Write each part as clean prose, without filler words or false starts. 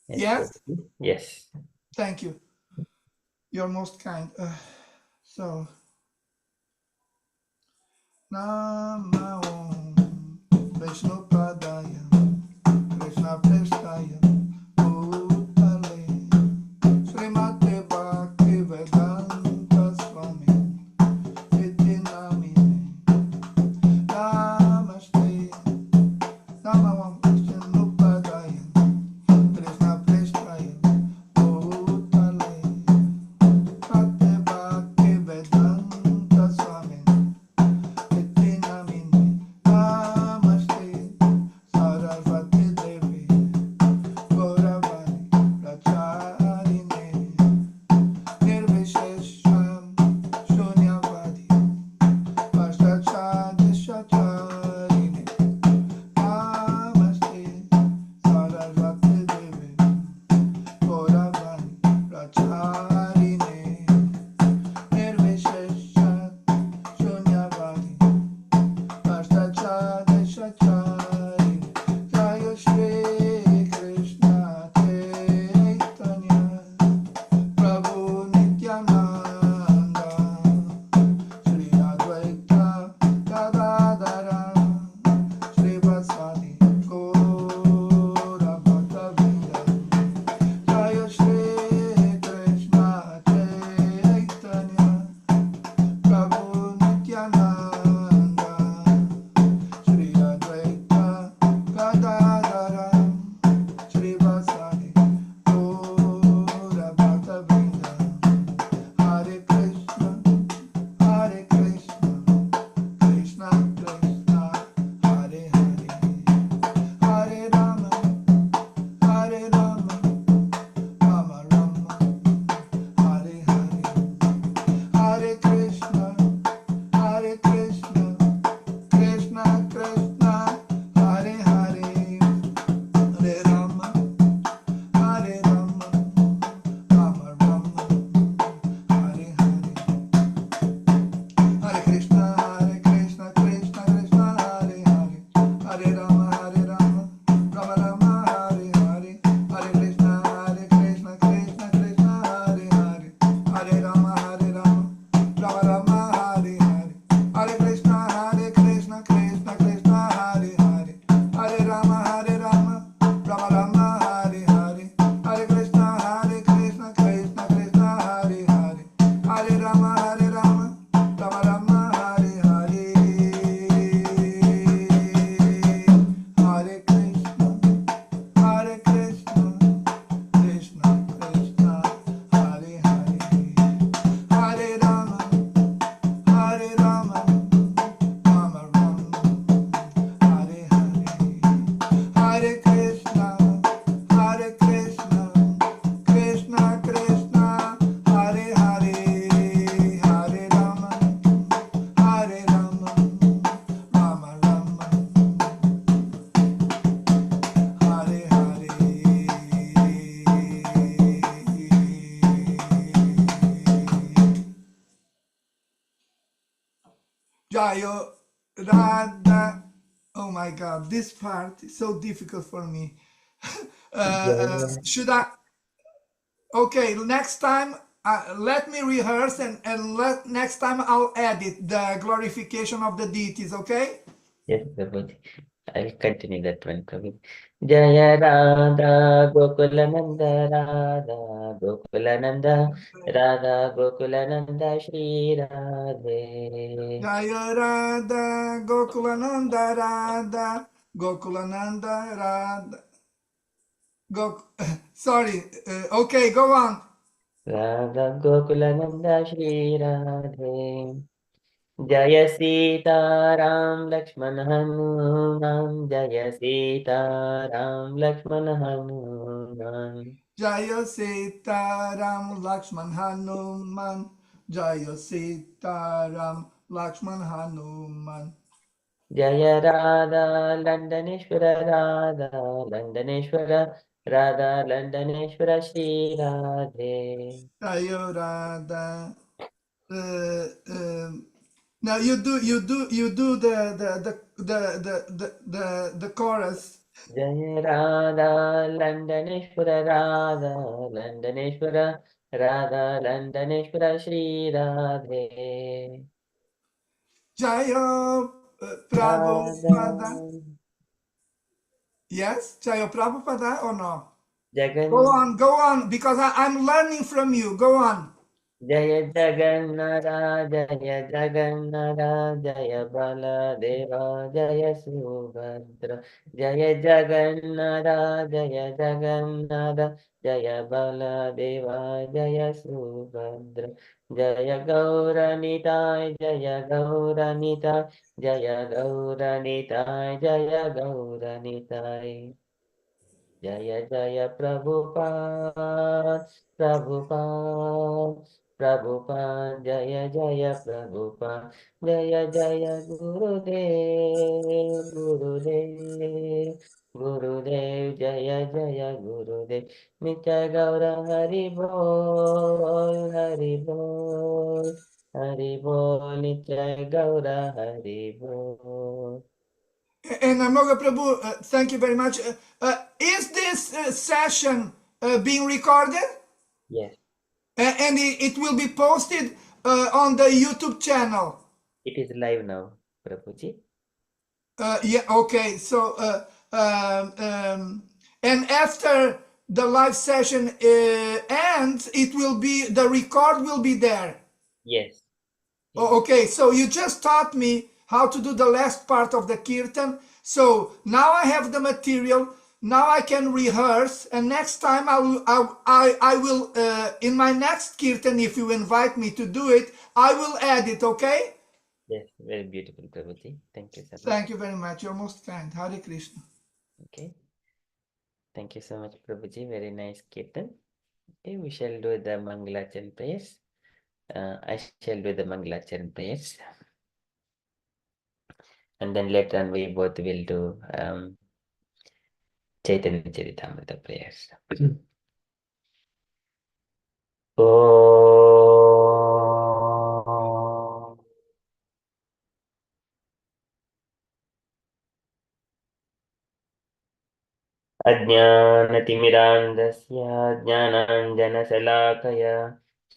Yes? Yes. Thank you. You're most kind. So, Nama Om Vishnu Padaya Krishna Prestaya Bhutale Srimate Bhakti Vedanta Swami Iti Namine Namaste Nama Om Vishnu Padaya Krishna Prestaya Bhutale Srimate Bhakti Vedanta Swami Iti Namine Namaste Saraswati Devi Gauravani Pracharine Nirvishesham Shunyavadi Vaishacharine Namaste Saraswati Devi Gauravani Pracharine Nirvishesham Shunyavadi Vaishacharine Jaya Shri Krishna Chaitanya Prabhu Nityananda Shri Advaita Gadadara Shri Vasadi Gaura Bhaktavrinda Jaya Shri Krishna Chaitanya Prabhu Nityananda Shri Advaita Gadadara Shri Vasadi Gaura Bhaktavrinda Hare Krishna, Hare Krishna, Krishna Krishna, Hare Hare, Hare Rama, Hare Rama, Rama Rama, Hare Hare, Hare Krishna, Hare Krishna, Krishna Krishna, Hare Hare, Hare Rama, Hare Rama, Rama Rama, Hare Hare. Hare Krishna, Krishna Krishna, Hare Hare, Hare Rama, Rama Rama, Hare Hare, Hare Krishna, Krishna Krishna, Hare Hare, Hare Rama, Rama Rama, Hare Hare, Hare Krishna, Krishna Krishna, Hare Hare, Hare Rama, Rama Rama, Hare Hare, Hare Krishna, Krishna Krishna, Hare Hare, Hare Rama, Rama Rama, Hare Hare, Hare Krishna, Krishna Krishna, Hare Hare, Hare Rama, Rama Rama, Hare Hare, Hare Krishna, Krishna Krishna, Hare Hare, Hare Rama, Rama Rama, Hare Hare. Jayo Radha. Oh my God, this part is so difficult for me. Jaya, Should I? Okay, next time let me rehearse next time I'll edit the glorification of the deities, okay? yes, Prabhuji. I'll continue that one, Prabhuji. Jaya Radha Gokulananda Radha Gokulananda Radha Gokulananda Shri Radhe. Jaya Radha, Gokulananda Radha, Gokulananda Radha, sorry, okay, go on. Radha Gokulananda Shri Radhe. Jaya Sita Ram Lakshman Hanuman Jaya Sita Ram Lakshman Hanuman Jaya Sita Ram Lakshman Hanuman, Jaya Sita Ram Lakshman Hanuman. Jaya Radha Landaneshwara Radha Landaneshwara Radha Landaneshwara Shri Radhe. Jaya Radha. Uh, um, Now you do the chorus जय Radha लंडनेश्वर Radha लंडनेश्वर Radha लंडनेश्वर Shri Radhe Jaya Radha Prabhupada. Yes, Jaya Prabhupada or no? Jagan Go on, because I'm learning from you. Go on. जय जगन्नाथ जय जगन्नाथ जय बलदेव जय सुभद्र जय जगन्नाथ जय जगन्नाथ जय बलदेव जय सुभद्र जय गौरनिताय जय गौरनिताय जय गौरनिताय जय गौरनिताय जय जय प्रभुपाद प्रभुपाद प्रभुपाद जय जय प्रभुपाद जय जय गुरुदेव गुरुदेव गुरुदेव जय जय गुरुदेव नित्य गौर हरि बोल हरि बोल हरि बोल नित्य गौर हरि बोल. And Amoga Prabhu, thank you very much. Is this session being recorded? Yes, And it will be posted on the YouTube channel. it is live now, Prabhuji. Yeah, okay. So, and after the live session ends, the record will be there. Yes, yes, Oh, okay, so you just taught me how to do the last part of the kirtan. So now I have the material. Now I can rehearse, and next time I will in my next kirtan, if you invite me to do it, I will add it. Okay? yes. Very beautiful, Prabhuji. Thank you so much. Thank you very much. You're most kind. Hare Krishna. Okay. Thank you so much, Prabhuji. Very nice kirtan. Okay, we shall do the Mangalachan prayers. I shall do the Mangalachan prayers. And then later on we both will do Chaitanya Charitamrita prayers. Oh. अज्ञानतिमिरान्धस्य ज्ञानाञ्जनशलाकया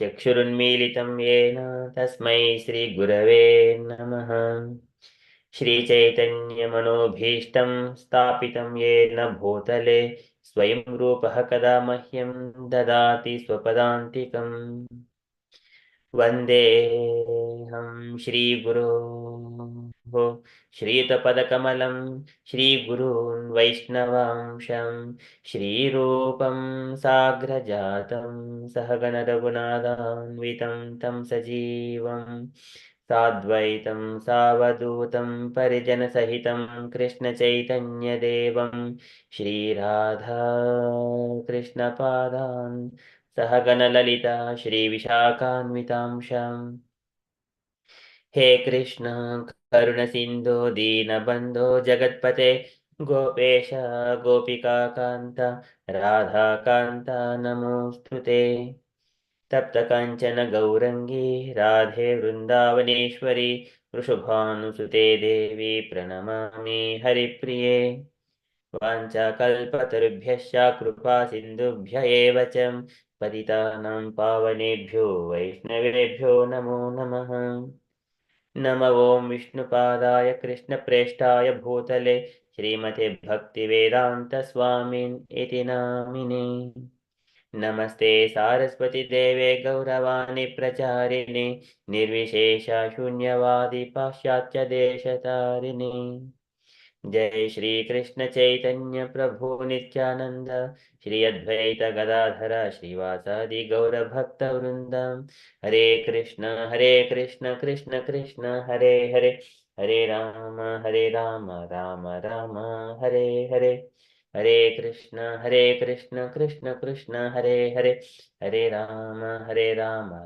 चक्षुरुन्मीलितं येन तस्मै श्रीगुरवे नमः श्रीचैतन्यमनोभीष्टं स्थापितं येन भूतले स्वयं रूपः कदा मह्यं ददाति स्वपदान्तिकम् वन्देऽहं श्रीगुरो श्रीयुतपदकमलं श्रीगुरून् वैष्णवांशं श्रीरूपं साग्रजातं सहगणरघुनाथान्वितं तं सजीवं साद्वैतं सावधूतं परिजनसहितं कृष्णचैतन्यदेवं श्रीराधा कृष्णपादान् सहगणललिता श्रीविशाखान्वितांशम् हे कृष्ण करुणसिन्धो दीनबन्धो जगत्पते गोपेश गोपिकान्त राधाकान्त नमोऽस्तु ते तप्तकाञ्चन गौरङ्गी राधे वृन्दावनेश्वरी वृषभानुसुते देवी प्रणमामि हरिप्रिये वाञ्छाकल्पतरुभ्यश्च कृपा सिन्धुभ्य एव च पतितानां पावनेभ्यो वैष्णवेभ्यो नमो नमः नम ॐ विष्णुपादाय कृष्णप्रेष्ठाय भूतले श्रीमते भक्तिवेदान्तस्वामिन् इति नामिने नमस्ते सारस्वतीदेवे गौरवाणि प्रचारिणे निर्विशेषशून्यवादी पाश्चात्यदेशतारिणे जय श्री कृष्ण चैतन्य प्रभु नित्यानंद श्री अद्वैत गदाधर श्रीवासादि गौर भक्त वृंदम हरे कृष्ण कृष्ण कृष्ण हरे हरे हरे राम राम राम हरे हरे हरे कृष्ण कृष्ण कृष्ण हरे राम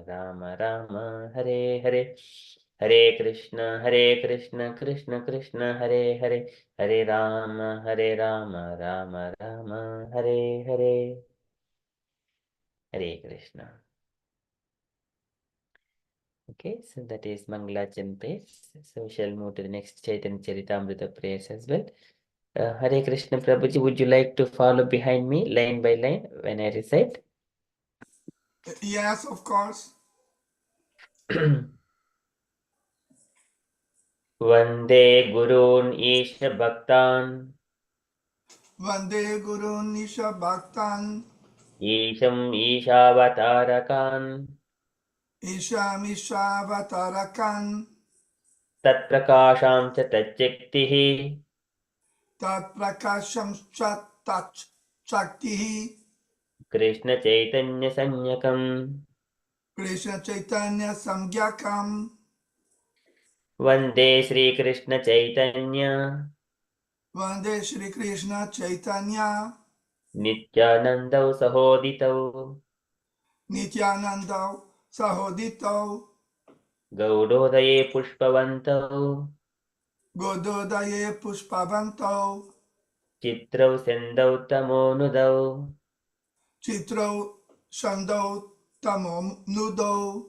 राम राम हरे हरे हरे कृष्ण कृष्ण कृष्ण हरे Ram Ram Ram Hare Hare Hare Krishna. Okay, so that is Mangalachan prayers. So we shall move to the next Chaitanya Charitamrita prayers as well. Hare Krishna Prabhuji, would you like to follow behind me line by line when I recite? Yes, of course. Vande Gurun Isha Bhaktan Vande Guru Nisha Bhaktan Isham Ishavatarakan Ishamishavatarakan Tat Prakasham Cha Tachaktihi Tat Prakasham Chat Tach Shaktihi Krishna Chaitanya Sanyakam Krishna Chaitanya Samgyakam Vande Sri Krishna Chaitanya Vande Shri Krishna Chaitanya Nityanandau Sahoditau Nityananda Sahodito Gaudodaye Pushpavantau Gododaye Pushpavanto Chitrau Sendau Tamonudau Chitro Shando Tamom Nudo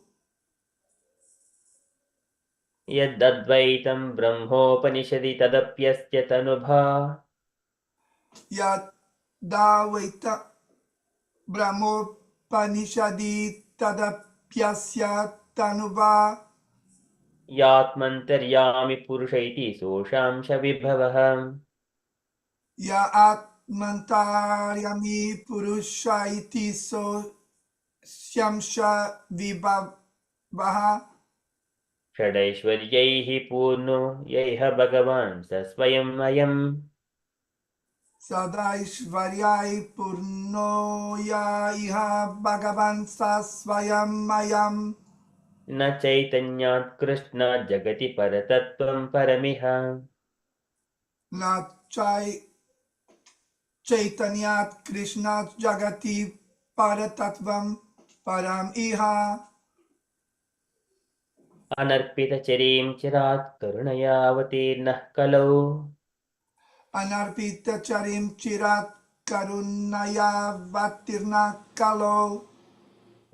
Yadadvaitam Brahmopanishadi Tadapyasya Tanubha Yat Dawaita Brahmo Panishadi Tadapyasya Tanuva Yatmantaryami Purusha iti Soshamsha Vibhavah Ya Atmantaryami Purusha iti so Syamsha Vibhavaha Shadaishwaryaihi Purno Yaiha Bhagavan Sasvayam Ayam Sadaishvaryai Purno Ya Iha Bhagavan Sasvayam Mayam Na Chaitanyat Krishna Jagati Paratatvam Paramiha Na Chaitanyat Krishnat Jagati Paratatvam Param Iha Anarpita Charim Chirat Karunaya Avatirnah Kalau Anarpita Charim Chirat Karunaya Vatirna Kalo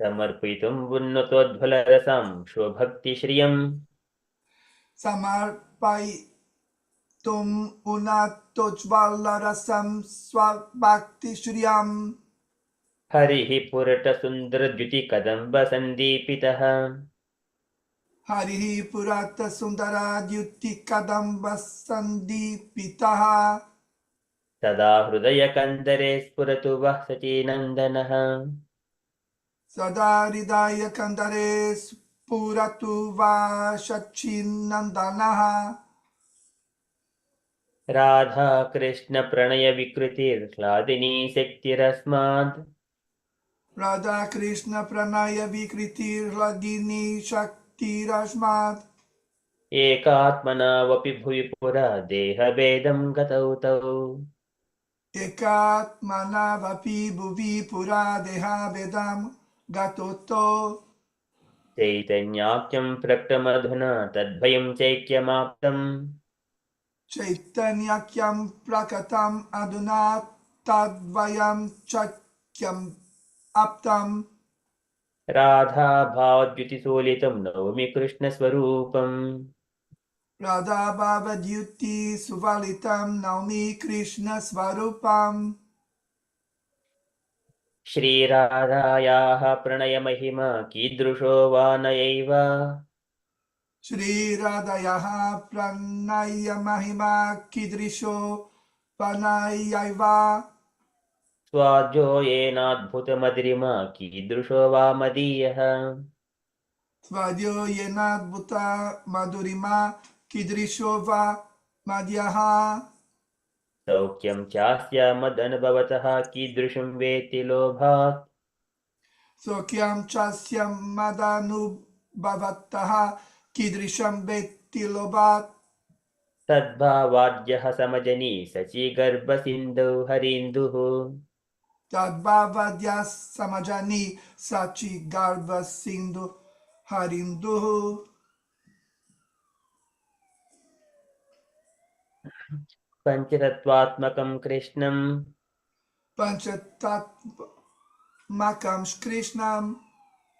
Samarpitum Vunnatodbhalarasam Shobhakti Shriyam Samarpai Tum Unatochvalarasam Swabhakti Shriyam Harihi Purata Sundara Dhyuti Kadamba Sandipitaha Harihi Purata Sundara Dyuti Kadamba Sandipitaha Sada Hrudaya Kandare Spuratu Vahsati Nandanaha Sada Hridaya Kandare Puratu Vashachi Radha Krishna Pranaya Vikritir Hladini Sektirasmad Radha Krishna Pranaya Vikritir Hladini Shakti Rashmat Ekatmana Vapi Bhuvi Pura Deha Vedam Gatautau Ekat Manavapi Bhuvi Pura Deha Vedam Gatoto Chaitanyakyam Praktamadhuna Tadbhayam Chaikyamaptam Chaitanyakyam Prakatam Aduna Tadvayam Chakyam Aptam Radha Bhavadhyuti Solitam Naumi Krishna Swarupam Radha Bhava Dyuti Suvalitam Naumi Krishna Svarupam Shri Radhayaha Pranaya Mahima Kidrusho Vanayaiva Shri Radhayaha Pranaya Mahima Kidrisho Panayaiva Swadjo Yenadbhutamadrima Kidrusho Vamadiyah Svadyo Yenadbhuta Madhurima Kidrishova Madhyaha Saukyam Chasya Madanabhavataha Kidrusham Veti Lobhat Sokyam Chasyam Madanu Bhavataha Kidrisham Bettilobat Tadbhavadyaha Samajani Sachi Garbha Sindhu Harinduhu Tadbhavadyas Samajani Sachi Garva Sindhu Harinduhu Panchatattvatmakam Krishnam Panchatatmakam Krishnam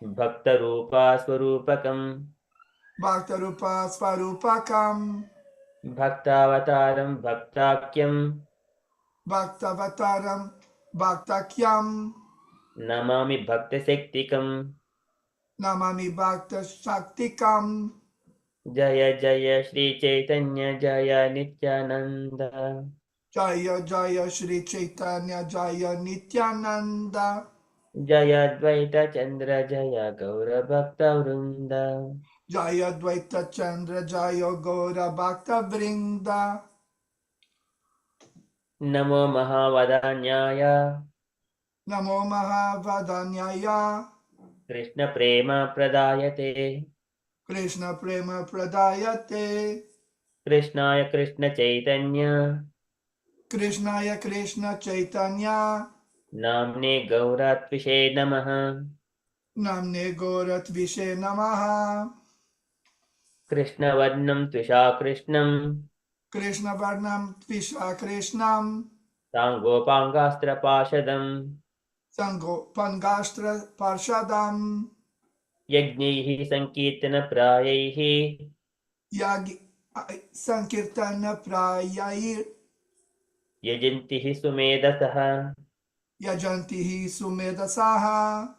Bhakta Rupa Swarupakam Bhaktarupa Svarupakam Bhaktavataram Bhaktakyam Bhaktavataram Bhaktakyam Namami Bhaktasektikam. Namami Bhakta Shaktikam. Jaya Jaya Shri Chaitanya Jaya Nityananda. Jaya Jaya Shri Chaitanya Jaya Nityananda. Jaya Dvaita Chandra Jaya Gaura Bhakta Vrinda. Jaya Dvaita Chandra Jaya Gora Bhakta Vrinda. Namo Mahavadanyaya Namo Mahavadanyaya. Krishna Prema Pradayate. Krishna Prema Pradayate. Krishnaya Krishna Chaitanya Krishnaya Krishna Chaitanya. Namne Gauratvishe Namaha. Namne Gorat Vishe Namaha. Krishna Varnam Tvisha Krishnam Krishna Varnam Tvishva Krishnam. Sangopangastra Pashadam Sango Pangastra Parshadam. Yajnaihi Sankirtana Prayaihi Yagi Sankirtana Prayair. Yajantihi Sumedasaha Yajantihi Sumedasaha.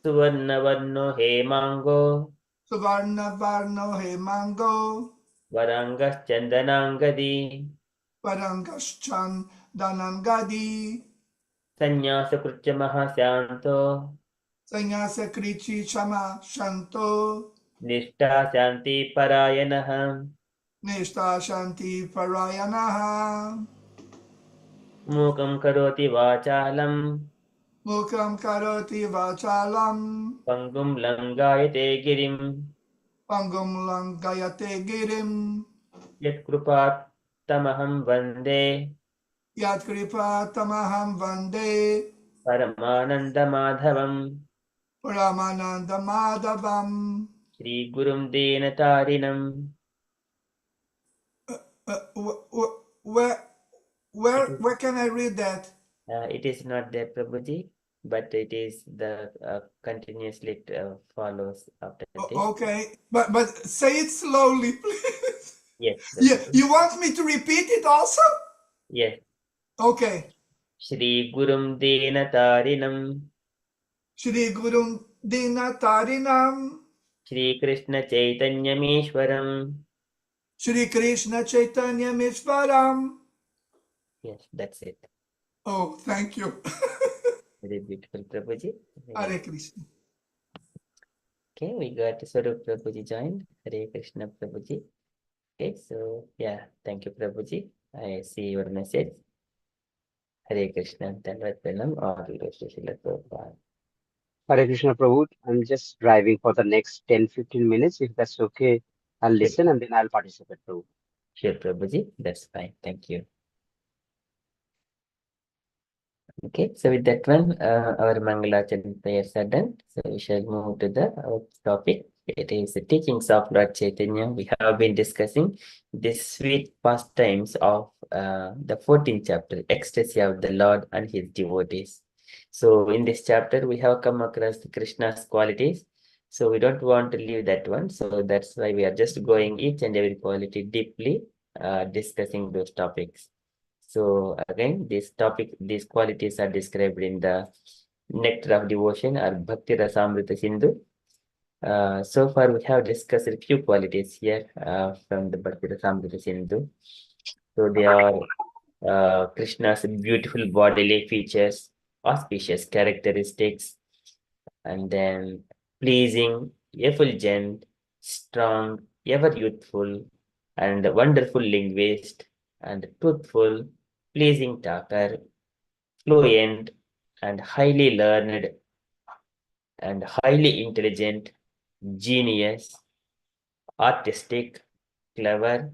Suvarna Varno Hemango Suvarna Varno Hemango. Varangas Chandanangadi Parangaschan Danangadi. Sannyasa Krucha Mahasyanto Sanyasa Krichi Shama Shanto. Nishtha Shanti Parayanaha Nishta Shanti Parayanaha. Mukam Karoti Vachalam Mukam Karoti Vachalam. Pangum Langayate Girim Pangum Langayate Girim. Yat Krupat Tamaham Vande Yat Kripa Tamaham Vande. Paramananda Madhavam Paramananda Madhavam. Shri Gurum Dena Tarinam. Where, It is, where can I read that? it is not there, Prabhuji, but it is the continuously follows after this. Okay, but say it slowly, please. Yes, Yeah, Prabhuji. you want me to repeat it also? Yes. Okay. Shri Gurum Dena Tarinam. Shri Guru Dina Tarinam. Shri Krishna Chaitanyameshwaram. Shri Krishna Chaitanya Mishwaram. Yes, that's it. Oh, thank you. Very beautiful, Prabhuji. Hare Krishna. Okay, we got Swarup Prabhuji joined. Hare Krishna Prabhuji. Okay, so yeah, thank you, Prabhuji. I see your message. Hare Krishna. Dandavat Pranam. All goes to Srila Prabhupada. Hare Krishna Prabhu, I'm just driving for the next 10-15 minutes. If that's okay, I'll Sure, listen and then I'll participate, Prabhu. sure, Prabhuji. That's fine. Thank you. Okay, so with that one, our Mangalachan prayers are done. So we shall move to the topic. It is the teachings of Lord Chaitanya. We have been discussing the sweet pastimes of the 14th chapter, Ecstasy of the Lord and His devotees. So in this chapter, we have come across the Krishna's qualities. So we don't want to leave that one. So that's why we are just going each and every quality deeply, discussing those topics. So again, these qualities are described in the Nectar of Devotion or Bhakti Rasamrita Sindhu. So far, we have discussed a few qualities here from the Bhakti Rasamrita Sindhu. So they are Krishna's beautiful bodily features, auspicious characteristics, and then pleasing, effulgent, strong, ever youthful, and wonderful linguist, and truthful, pleasing talker, fluent, and highly learned, and highly intelligent, genius, artistic, clever,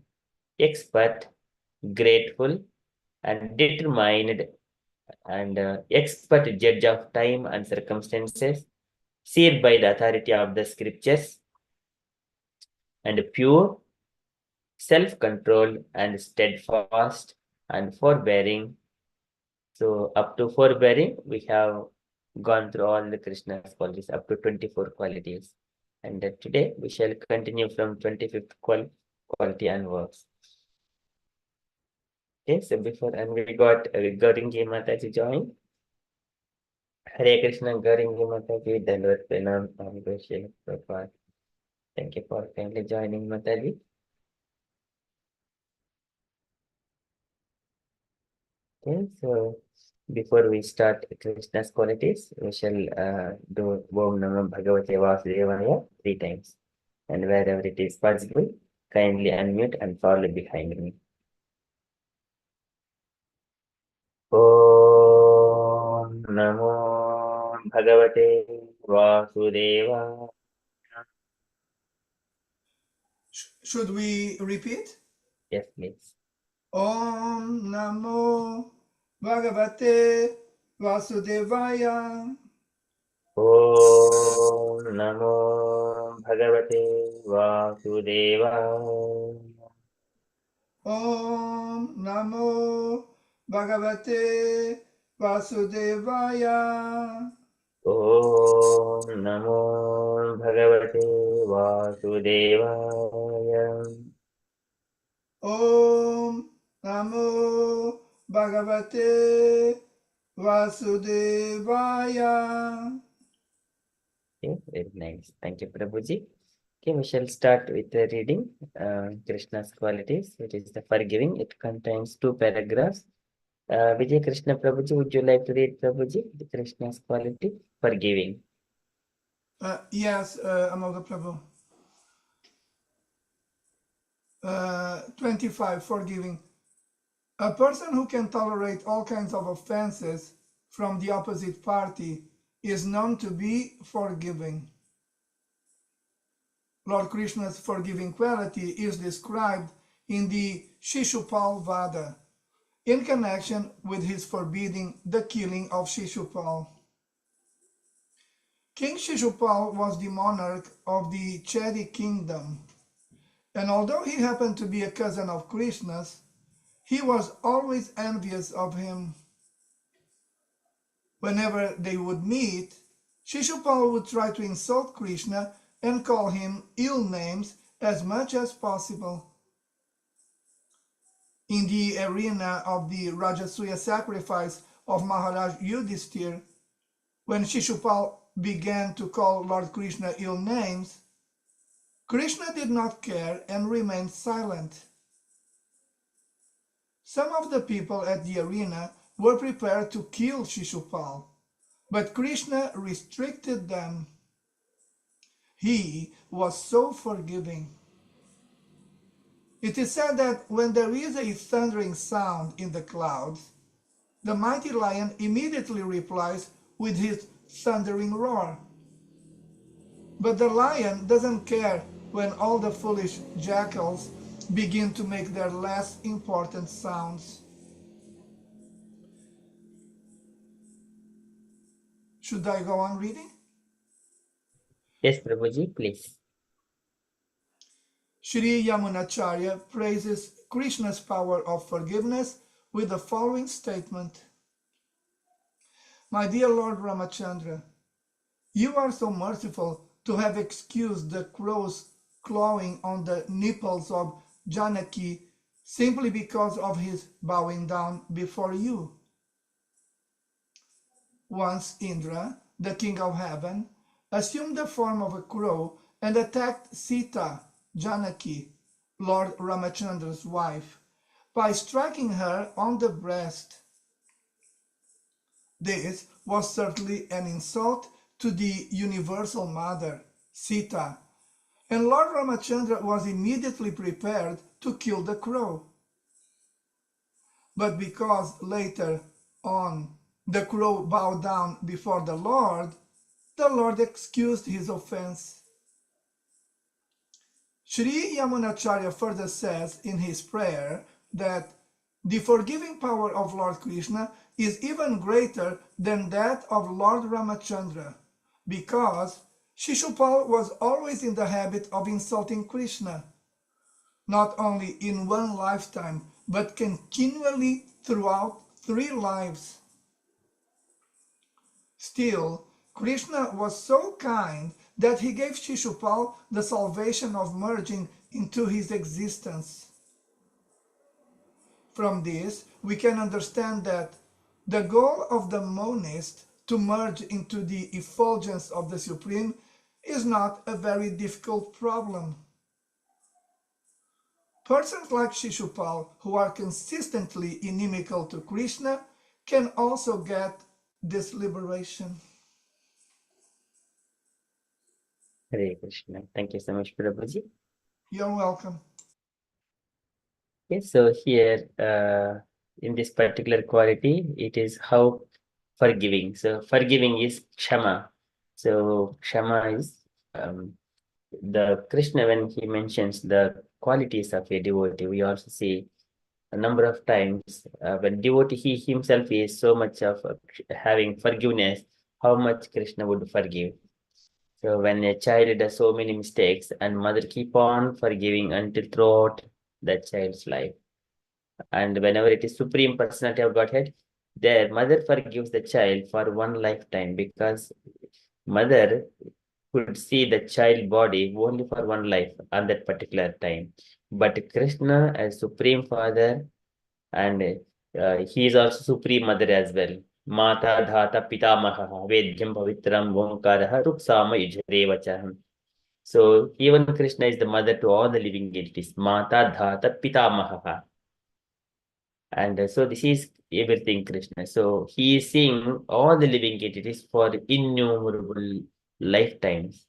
expert, grateful, and determined, and expert judge of time and circumstances, seared by the authority of the scriptures, and pure, self-controlled, and steadfast, and forbearing. So up to forbearing, we have gone through all the Krishna's qualities, up to 24 qualities. And today we shall continue from 25th quality and works. Okay, so before, and we got Gauringi Mataji join. Hare Krishna, Gauringi Mataji, Dalvat Pranam, Amroshe Prabhupada. Thank you for kindly joining, Mataji. Okay, so before we start Krishna's qualities, we shall do Om Namo Bhagavate Vasudevaya 3 times. And wherever it is possible, kindly unmute and follow behind me. Om Namo Bhagavate Vasudevaya. Should we repeat? Yes, please. Om Namo Bhagavate Vasudevaya. Om Namo Bhagavate Vasudevaya. Om Namo Bhagavate Vasudevaya. Om Namo Bhagavate Vasudevaya. Om Namo Bhagavate Vasudevaya. Okay, very nice. Thank you, Prabhuji. Okay, we shall start with the reading Krishna's qualities, which is the forgiving. It contains 2 paragraphs. Vijay Krishna Prabhuji, would you like to read, Prabhuji, the Krishna's quality? Forgiving. Yes, Amoga Prabhu. 25, forgiving. A person who can tolerate all kinds of offenses from the opposite party is known to be forgiving. Lord Krishna's forgiving quality is described in the Shishupal Vada in connection with his forbidding the killing of Shishupal. King Shishupal was the monarch of the Chedi kingdom, and although he happened to be a cousin of Krishna's, he was always envious of him. Whenever they would meet, Shishupal would try to insult Krishna and call him ill names as much as possible. In the arena of the Rajasuya sacrifice of Maharaj Yudhishthir, when Shishupal began to call Lord Krishna ill names, Krishna did not care and remained silent. Some of the people at the arena were prepared to kill Shishupal, but Krishna restricted them. He was so forgiving. It is said that when there is a thundering sound in the clouds, the mighty lion immediately replies with his thundering roar. But the lion doesn't care when all the foolish jackals begin to make their less important sounds. Should I go on reading? Yes, Prabhuji, please. Sri Yamunacharya praises Krishna's power of forgiveness with the following statement. My dear Lord Ramachandra, you are so merciful to have excused the crow's clawing on the nipples of Janaki simply because of his bowing down before you. Once Indra, the king of heaven, assumed the form of a crow and attacked Sita, Janaki, Lord Ramachandra's wife, by striking her on the breast. This was certainly an insult to the Universal Mother, Sita, and Lord Ramachandra was immediately prepared to kill the crow. But because later on the crow bowed down before the Lord excused his offense. Sri Yamunacharya further says in his prayer that the forgiving power of Lord Krishna is even greater than that of Lord Ramachandra, because Shishupal was always in the habit of insulting Krishna, not only in one lifetime, but continually throughout 3 lives. Still, Krishna was so kind that he gave Shishupal the salvation of merging into his existence. From this, we can understand that the goal of the monist to merge into the effulgence of the Supreme is not a very difficult problem. Persons like Shishupal, who are consistently inimical to Krishna, can also get this liberation. Hare Krishna. Thank you so much, Prabhuji. You're welcome. Okay, so here in this particular quality, it is how forgiving. So forgiving is Kshama. So Kshama is the Krishna, when he mentions the qualities of a devotee, we also see a number of times when devotee he himself is so much of having forgiveness, how much Krishna would forgive. So when a child does so many mistakes and mother keep on forgiving until throughout that child's life. And whenever it is Supreme Personality of Godhead, their mother forgives the child for one lifetime, because mother could see the child body only for one life on that particular time. But Krishna as Supreme Father, and he is also Supreme Mother as well. Mata Dhata Pitamaha Vedyam Pavitram Omkaraha Ruksama Yujharevachaham. So even Krishna is the mother to all the living entities. Mata Dhata Pitamaha. And so this is everything Krishna. So he is seeing all the living entities for innumerable lifetimes.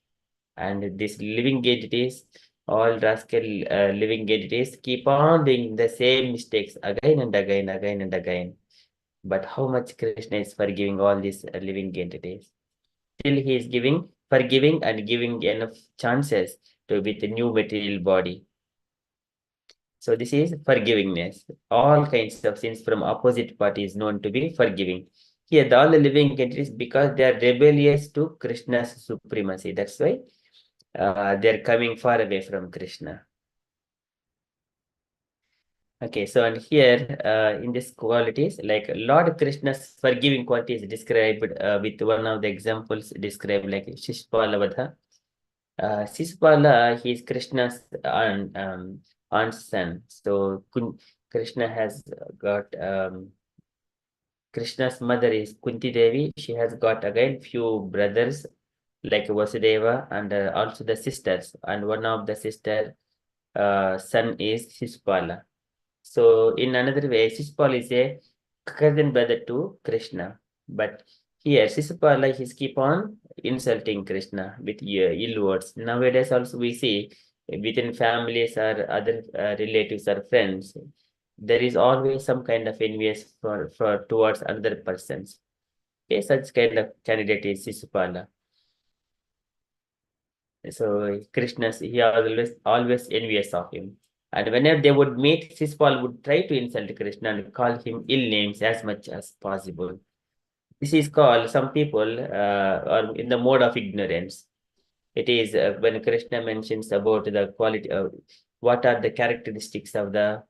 And these living entities, all rascal living entities, keep on doing the same mistakes again and again, again and again. But how much Krishna is forgiving all these living entities? Still he is forgiving and giving enough chances to with a new material body. So this is forgivingness. All kinds of sins from opposite party is known to be forgiving. Here, all the living entities, because they are rebellious to Krishna's supremacy. That's why they're coming far away from Krishna. Okay, so and here in these qualities, like Lord Krishna's forgiving quality is described with one of the examples described like Shishpala Vadha. Shishpala, he is Krishna's aunt's son. So Krishna has got Krishna's mother is Kunti Devi. She has got again few brothers like Vasudeva and also the sisters. And one of the sister son is Shishpala. So in another way, Shishpala is a cousin brother to Krishna. But here, Shishpala, he's keep on insulting Krishna with ill words. Nowadays also we see within families or other relatives or friends, there is always some kind of envious for towards other persons. Okay, such kind of candidate is Shishpala. So Krishna, he always envious of him. And whenever they would meet, Shishpal would try to insult Krishna and call him ill names as much as possible. This is called, some people are in the mode of ignorance. It is when Krishna mentions about the quality of what are the characteristics of the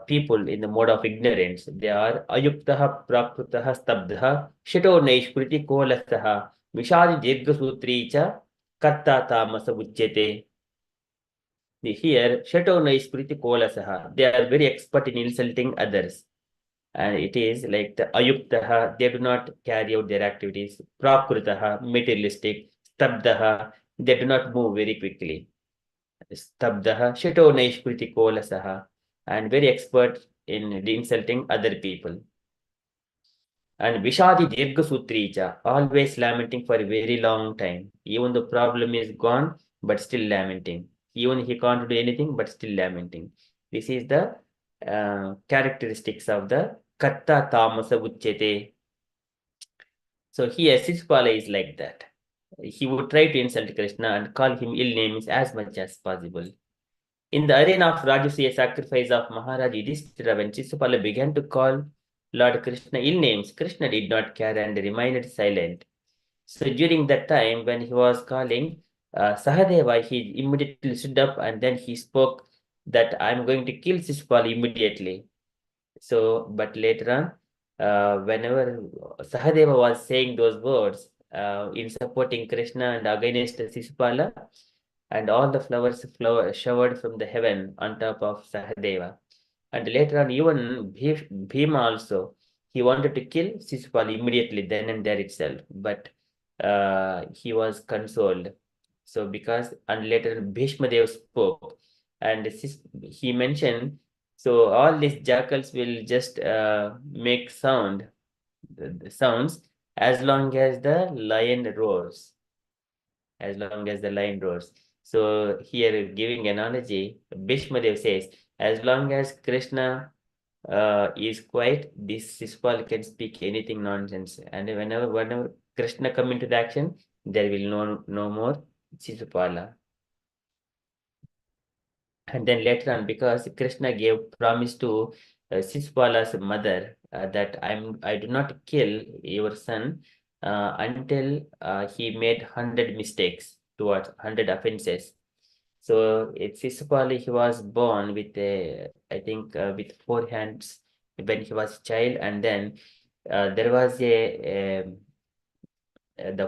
people in the mode of ignorance. They are ayuktaha prakrutaha stabdha shito naishpriti kolasaha vishadi dirghasutri cha katta tamasa uchyate. Here, Shatona is pretty kolasaha. They are very expert in insulting others. And it is like the ayuktaha, they do not carry out their activities. Prakritaha, materialistic. Stabdaha, they do not move very quickly. Stabdaha, Shatona is pretty kolasaha. And very expert in insulting other people. And Vishadi Dirgha Sutricha, always lamenting for a very long time. Even the problem is gone, but still lamenting. Even he can't do anything, but still lamenting. This is the characteristics of the Katta Tamasa Uchyate. So here Sishpala is like that. He would try to insult Krishna and call him ill names as much as possible. In the arena of Rajasuya sacrifice of Maharaj Yudhishthira, when Shishupala began to call Lord Krishna ill names, Krishna did not care and remained silent. So during that time, when he was calling Sahadeva, he immediately stood up and then he spoke that I'm going to kill Shishupala immediately. So, but later on, whenever Sahadeva was saying those words in supporting Krishna and against Shishupala, and all the flowers showered from the heaven on top of Sahadeva. And later on, even Bhima also, he wanted to kill Sisupal immediately, then and there itself, but he was consoled. So because, and later Bhishma Dev spoke, and he mentioned, so all these jackals will just make the sounds as long as the lion roars, as long as the lion roars. So here giving analogy, Bhishmadev says, as long as Krishna is quiet, this Sisupal can speak anything nonsense. And whenever Krishna come into the action, there will no more Sisupala. And then later on, because Krishna gave promise to Sisupala's mother that I do not kill your son until he made 100 mistakes towards 100 offenses. So it's Sisupala, he was born with I think with 4 hands when he was a child, and then there was the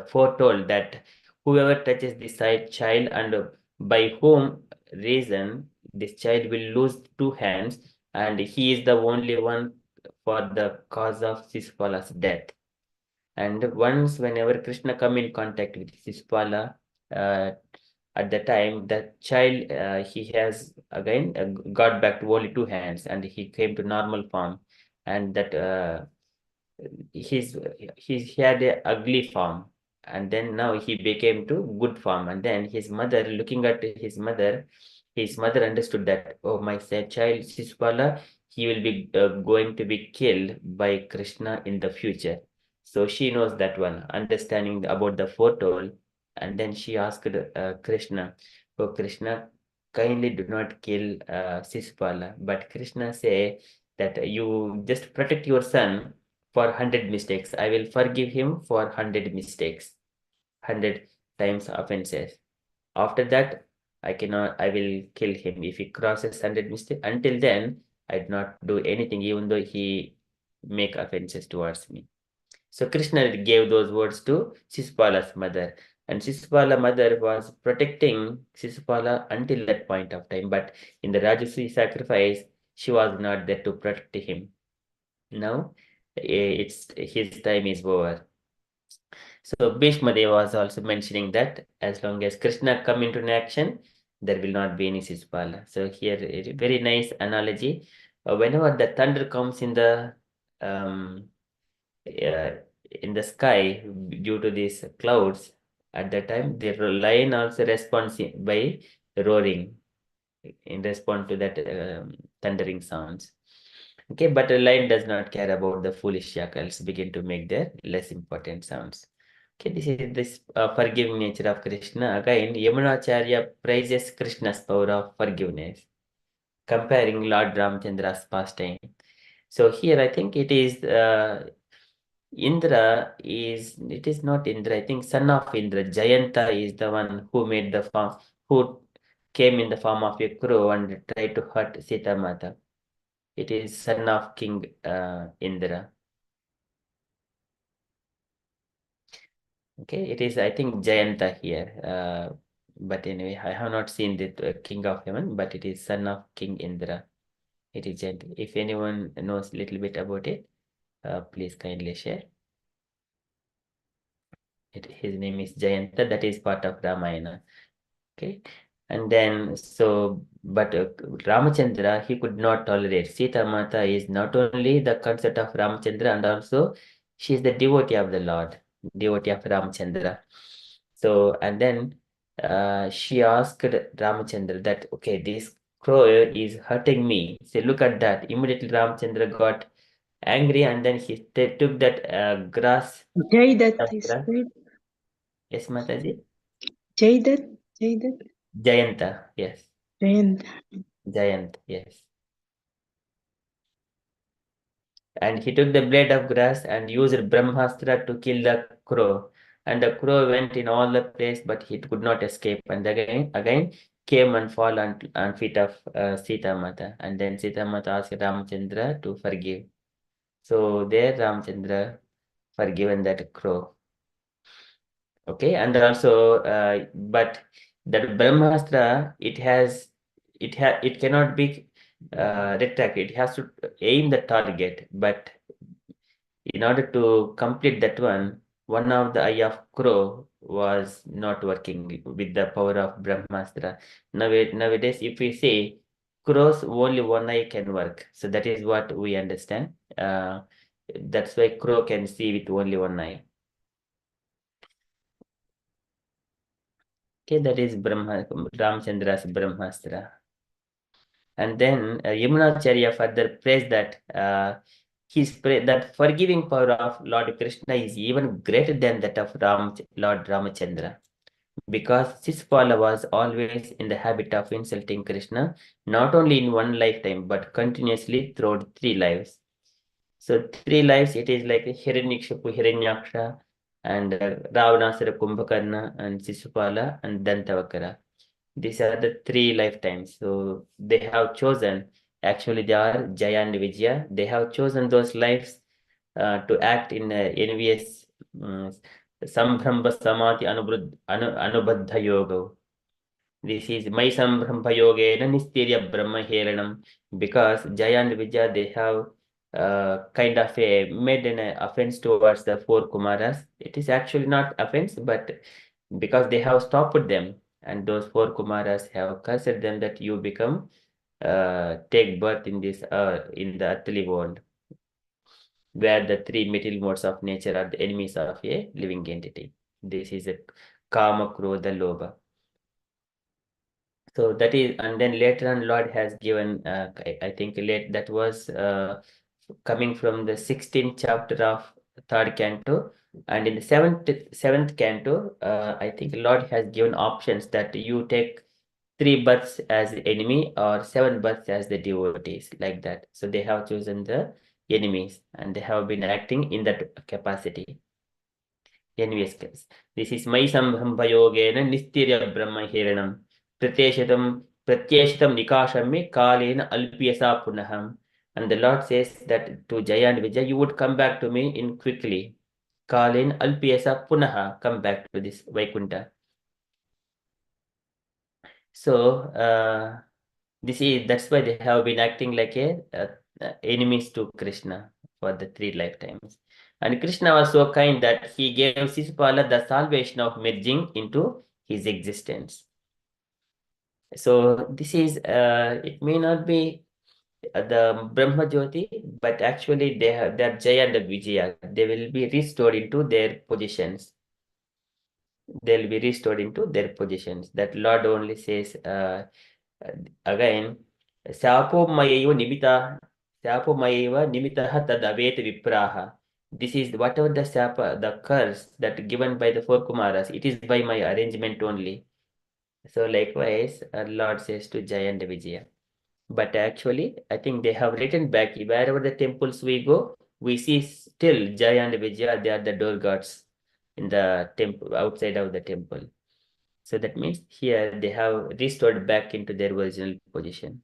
foretold that whoever touches this child and by whom reason this child will lose 2 hands, and he is the only one for the cause of Sisupala's death. And once whenever Krishna come in contact with Sisupala, at the time that child he has again got back to only 2 hands, and he came to normal form, and that he had a ugly form, and then now he became to good form, and then his mother looking at his mother understood that, oh, my child Sisupala, he will be going to be killed by Krishna in the future. So she knows that one, understanding about the foretold, and then she asked Krishna, oh Krishna, kindly do not kill Sisupala, but Krishna say that you just protect your son for 100 mistakes. I will forgive him for 100 mistakes, 100 times offenses. After that, I will kill him if he crosses 100 mistakes. Until then, I do not do anything, even though he make offenses towards me. So Krishna gave those words to Sisupala's mother. And Sisupala mother was protecting Sisupala until that point of time. But in the Rajasri sacrifice, she was not there to protect him. Now, it's his time is over. So Bhishma Deva was also mentioning that as long as Krishna come into an action, there will not be any Sisupala. So here, a very nice analogy. Whenever the thunder comes um, in the sky due to these clouds, at that time the lion also responds by roaring in response to that thundering sounds. Okay, but a lion does not care about the foolish jackals begin to make their less important sounds. Okay, this is this forgiving nature of Krishna. Again, Yamunacharya praises Krishna's power of forgiveness, comparing Lord Ramchandra's pastime. So here I think it is it is not Indra, I think son of Indra, Jayanta is the one who made the form, who came in the form of a crow and tried to hurt Sita Mata. It is son of King Indra. Okay, it is, I think, Jayanta here. But anyway, I have not seen the King of Heaven, but it is son of King Indra. It is Jayanta. If anyone knows a little bit about it, please kindly share. His name is Jayanta, that is part of Ramayana. Okay, and then but Ramachandra, he could not tolerate. Sita Mata is not only the consort of Ramachandra, and also she is the devotee of the Lord, devotee of Ramachandra. So, and then she asked Ramachandra that, okay, this crow is hurting me. So look at that. Immediately Ramachandra got angry, and then he took that grass. Jaidat is Grass. right. Yes, Mataji. Jaidat. Jayanta, yes. Jayant. Giant, yes. And he took the blade of grass and used Brahmastra to kill the crow. And the crow went in all the place, but he could not escape. And again came and fall on feet of Sita Mata. And then Sita Mata asked Ramchandra to forgive. So there Ramchandra forgiven that crow. Okay, and also, but That Brahmastra, it cannot be retracted. It has to aim the target, but in order to complete that one of the eye of crow was not working with the power of Brahmastra. Nowadays, if we say crows, only one eye can work. So that is what we understand. That's why crow can see with only one eye. Okay, that is Ramchandra's Brahmastra. And then Yamunacharya further prays that that forgiving power of Lord Krishna is even greater than that of Lord Ramachandra, because Sisipala was always in the habit of insulting Krishna, not only in one lifetime but continuously throughout 3 lives. So 3 lives, it is like Hiranyakshipu, Hiranyaksha, and Ravanasara, Kumbhakarna, and Sisupala, and Dantavakara. These are the 3 lifetimes. So they have chosen, actually they are Jaya and Vijaya. They have chosen those lives to act in envious Sambhramba Samati Anubadha Yoga. This is Mai Sambhramba Yogena Nistirya Brahma Heranam, because Jaya and Vijaya, they have kind of made an offense towards the 4 Kumaras. It is actually not offense, but because they have stopped them, and those 4 Kumaras have cursed them that you become take birth in this in the earthly world, where the 3 material modes of nature are the enemies of a living entity. This is a Kama, Krodha, Lobha. So that is, and then later on, Lord has given, I think that was coming from the 16th chapter of 3rd canto, and in the seventh canto, I think Lord has given options that you take 3 births as the enemy or 7 births as the devotees, like that. So they have chosen the enemies, and they have been acting in that capacity. Envious case. This is Mai Sambhamba Yogena Nistirya Brahma Hiranam Pratyeshitam Nikashame Kalena Alpiyasa Punaham. And the Lord says that to Jaya and Vijay, you would come back to me in quickly. Kalena Alpiyasa Punaha, come back to this Vaikunta. So that's why they have been acting like enemies to Krishna for the 3 lifetimes. And Krishna was so kind that he gave Sisupala the salvation of merging into his existence. So this is, it may not be the Brahma Jyoti, but actually they are Jaya and Vijaya. They will be restored into their positions. They'll be restored into their positions. That Lord only says again, Sapo Mayeva Nimita, Sapo Mayeva Nimitaha Tadavet Vipraha. This is whatever the sapa, the curse that given by the 4 Kumaras, it is by my arrangement only. So likewise, Lord says to Jaya and Vijaya. But actually, I think they have written back, wherever the temples we go, we see still Jaya and Vijaya, they are the door guards in the temple, outside of the temple. So that means here they have restored back into their original position.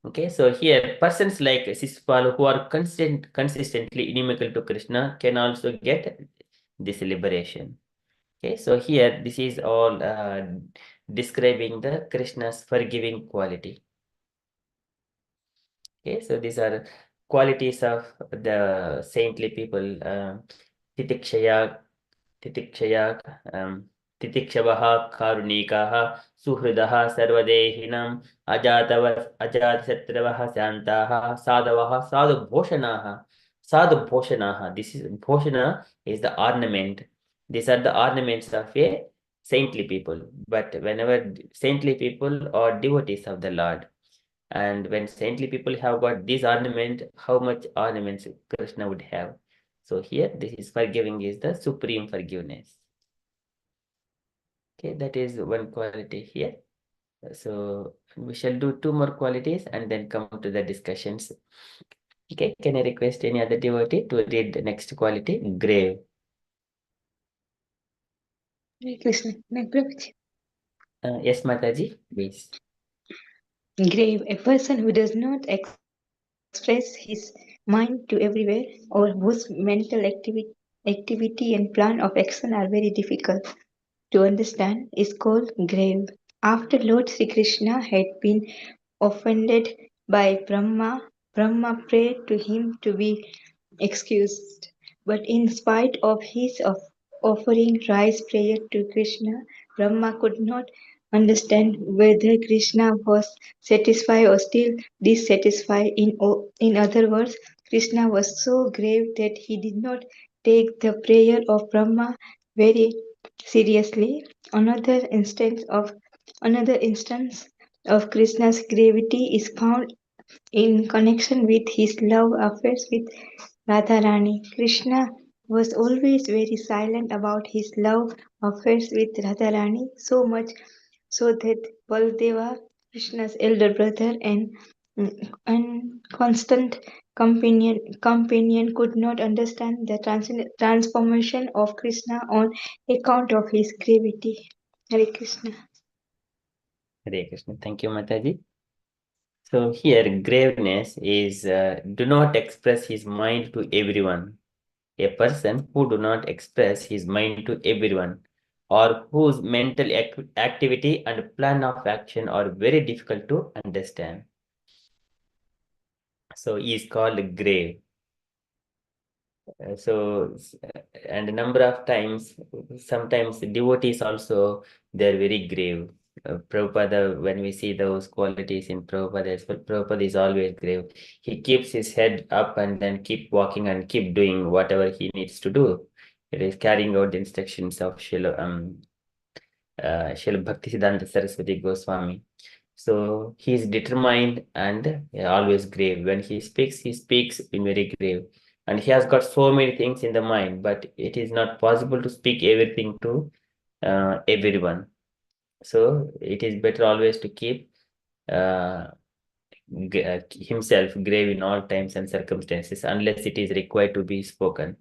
Okay, so here persons like Sisipal who are consistently inimical to Krishna can also get this liberation. Okay, so here this is all describing the Krishna's forgiving quality. Okay, so these are qualities of the saintly people. Titikshaya, Titikshavaha, Karunikaha, Suhridaha, Sarvadehinam, Ajatashatravaha, Santaha, Sadavaha, Sadhu Bhoshanaha. This is Bhoshana is the ornament. These are the ornaments of a saintly people. But whenever saintly people are devotees of the Lord, and when saintly people have got this ornament, how much ornaments Krishna would have? So here, this is forgiving is the supreme forgiveness. Okay, that is one quality here. So we shall do 2 more qualities and then come to the discussions. Okay, can I request any other devotee to read the next quality? Grave. Hare Krishna. Prabhuji. Yes, Mataji, please. Grave, a person who does not express his mind to everywhere, or whose mental activity and plan of action are very difficult. to understand is called grave. After Lord Sri Krishna had been offended by Brahma, Brahma prayed to him to be excused. But in spite of his offering rice prayer to Krishna, Brahma could not understand whether Krishna was satisfied or still dissatisfied. In other words, Krishna was so grave that he did not take the prayer of Brahma very seriously. Another instance of Krishna's gravity is found in connection with his love affairs with Radharani. Krishna was always very silent about his love affairs with Radharani, so much so that Baldev, Krishna's elder brother and constant companion, could not understand the transformation of Krishna on account of his gravity. Hare Krishna. Hare Krishna. Thank you, Mataji. So here, graveness is do not express his mind to everyone. A person who do not express his mind to everyone, or whose mental activity and plan of action are very difficult to understand. So he is called grave. And a number of times, sometimes devotees also, they're very grave. Prabhupada, when we see those qualities in Prabhupada as well, Prabhupada is always grave. He keeps his head up and then keep walking and keep doing whatever he needs to do. It is carrying out the instructions of Srila Bhaktisiddhanta Saraswati Goswami. So he is determined and always grave. When he speaks in very grave. And he has got so many things in the mind, but it is not possible to speak everything to everyone. So it is better always to keep himself grave in all times and circumstances, unless it is required to be spoken.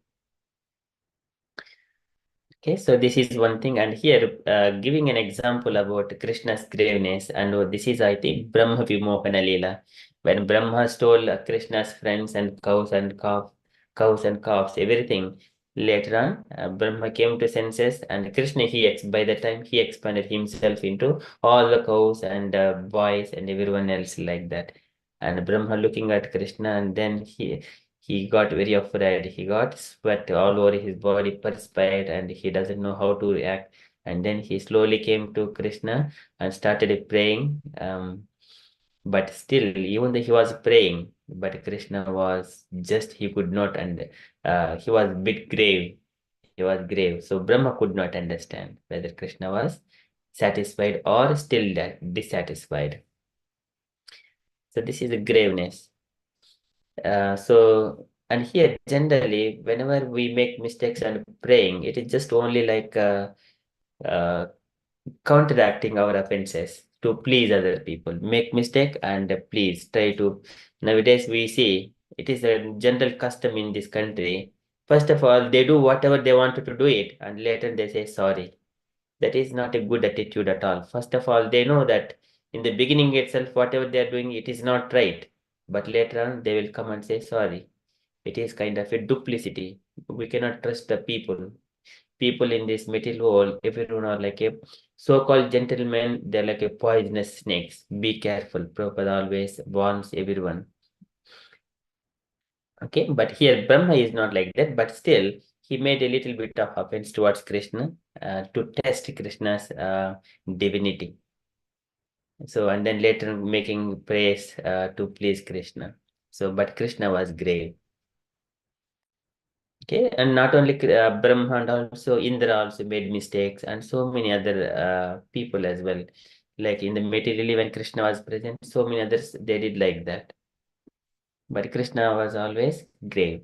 Okay, so this is one thing, and here giving an example about Krishna's graveness, and this is, I think, Brahma Vimohana Leela, when Brahma stole Krishna's friends and cows and calves, everything. Later on, Brahma came to senses, and Krishna, by the time he expanded himself into all the cows and boys and everyone else like that. And Brahma looking at Krishna, and then he got very afraid. He got sweat all over his body, perspired, and he doesn't know how to react. And then he slowly came to Krishna and started praying. But still, even though he was praying, but Krishna was just, he could not, and he was a bit grave. He was grave. So Brahma could not understand whether Krishna was satisfied or still dissatisfied. So this is a graveness. And here generally, whenever we make mistakes and praying, it is just only like counteracting our offenses to please other people. Make mistake and please try to. Nowadays we see it is a general custom in this country. First of all, they do whatever they wanted to do it, and later they say sorry. That is not a good attitude at all. First of all, they know that in the beginning itself, whatever they are doing, it is not right. But later on, they will come and say sorry. It is kind of a duplicity. We cannot trust the people. People in this material world, everyone are like a so-called gentlemen, they're like a poisonous snakes. Be careful. Prabhupada always warns everyone. Okay, but here Brahma is not like that, but still he made a little bit of offense towards Krishna to test Krishna's divinity. So, and then later making praise to please Krishna. So, but Krishna was grave. Okay, and not only Brahma, and also Indra also made mistakes, and so many other people as well. Like in the materially, when Krishna was present, so many others they did like that. But Krishna was always grave.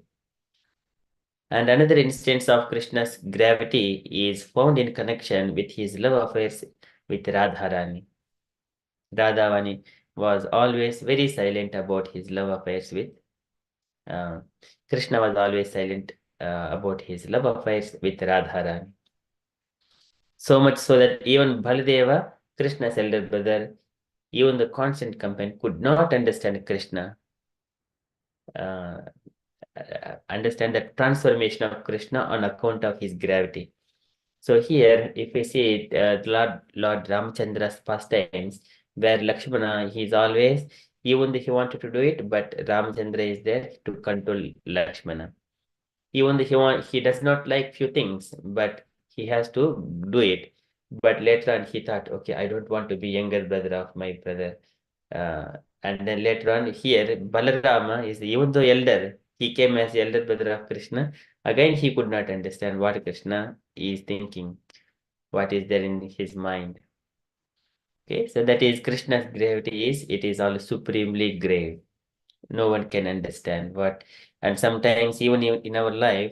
And another instance of Krishna's gravity is found in connection with his love affairs with Radharani. Radhavani was always very silent about his love affairs with Krishna was always silent about his love affairs with Radharani. So much so that even Baladeva, Krishna's elder brother, even the constant companion, could not understand Krishna, understand the transformation of Krishna on account of his gravity. So here, if we see Lord Ramachandra's pastimes, where Lakshmana, he's always, even though he wanted to do it, but Ramachandra is there to control Lakshmana. Even though he does not like few things, but he has to do it. But later on, he thought, okay, I don't want to be younger brother of my brother. And then later on, here, Balarama is, even though elder, he came as the elder brother of Krishna. Again, he could not understand what Krishna is thinking, what is there in his mind. Okay, so that is Krishna's gravity is, it is all supremely grave. No one can understand what, and sometimes even in our life,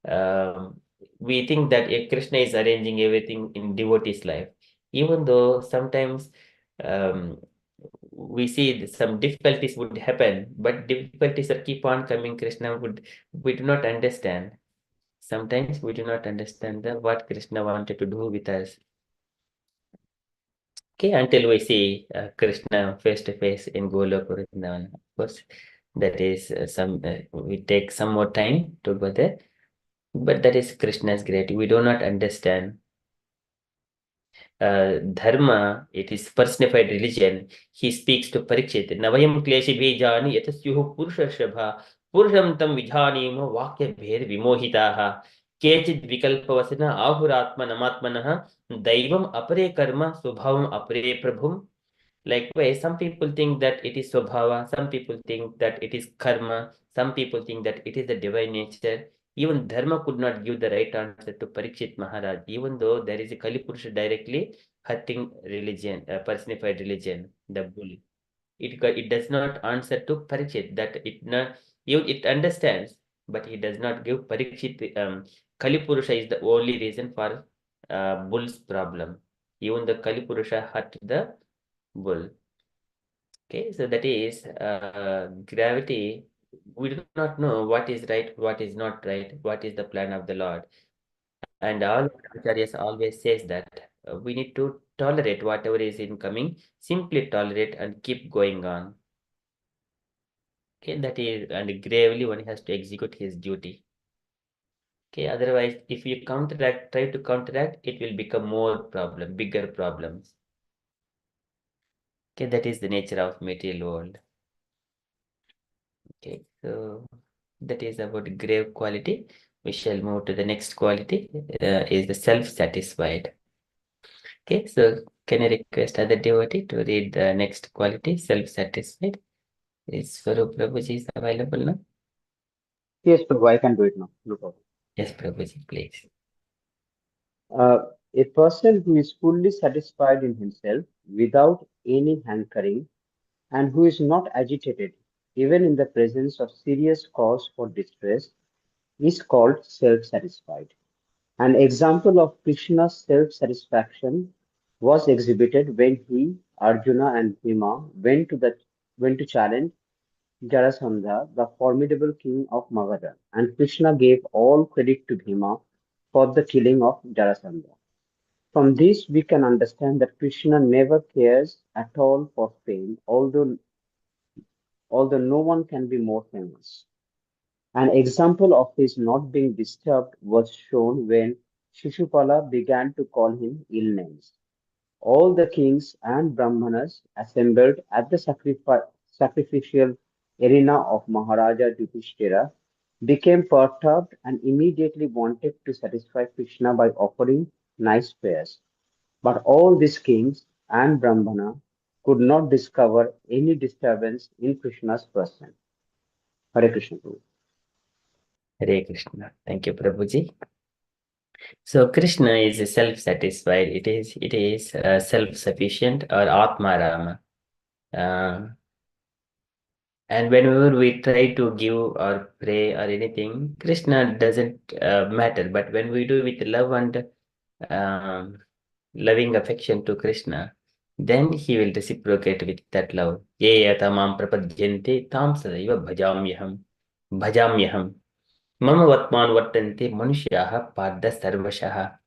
um, we think that if Krishna is arranging everything in devotee's life, even though sometimes um, we see some difficulties would happen, but difficulties are keep on coming. We do not understand. Sometimes we do not understand what Krishna wanted to do with us. Okay, until we see Krishna face to face in Goloka Vrindavan. Of course, that is we take some more time to go there, but that is Krishna's great. We do not understand dharma, it is personified religion. He speaks to Parikshit. Navayam kleshi bhejani yatasyuhu purushashabha purusham tam vidhanimo vakya bhed vimohitaha kechid vikalpavasana ahuratma namatmanaha daivam apare karma subhavam apare prabhum. Likewise, some people think that it is Swabhava, some people think that it is karma, some people think that it is the divine nature. Even Dharma could not give the right answer to Parikshit Maharaj, even though there is a Kali Purusha directly hurting religion, personified religion, the bull. It does not answer to Parikshit, that it not even it understands, but he does not give Parikshit. Kali Purusha is the only reason for bull's problem. Even the Kali Purusha hurt the bull. Okay, so that is gravity. We do not know what is right, what is not right, what is the plan of the Lord. And all acharyas always says that we need to tolerate whatever is incoming, simply tolerate and keep going on. Okay, that is, and gravely one has to execute his duty. Okay, otherwise, if you counteract, try to counteract, it will become more problem, bigger problems. Okay, that is the nature of material world. Okay, so that is about grave quality. We shall move to the next quality, is the self-satisfied. Okay, so can I request other devotee to read the next quality, self-satisfied? Is Swarup Prabhuji is available now? Yes, Prabhu, I can do it now. No problem. Yes, Prabhuji, please. A person who is fully satisfied in himself without any hankering and who is not agitated even in the presence of serious cause for distress is called self-satisfied. An example of Krishna's self-satisfaction was exhibited when he, Arjuna, and Bhima went to challenge Jarasandha, the formidable king of Magadha, and Krishna gave all credit to Bhima for the killing of Jarasandha. From this, we can understand that Krishna never cares at all for fame, although no one can be more famous. An example of his not being disturbed was shown when Shishupala began to call him ill names. All the kings and Brahmanas assembled at the sacrificial arena of Maharaja Yudhishthira became perturbed and immediately wanted to satisfy Krishna by offering nice prayers. But all these kings and Brahmana could not discover any disturbance in Krishna's person. Hare Krishna. Prabhu. Hare Krishna. Thank you, Prabhuji. So Krishna is self-satisfied. It is self-sufficient or Atma Rama. And whenever we try to give or pray or anything, Krishna doesn't matter. But when we do with love and um, loving affection to Krishna, then he will reciprocate with that love. Ye yata mam prapadyante tam sadaiva bhajamyaham. Bhajamyaham. Mama vatman vartante manushyaha parda sarvashaha.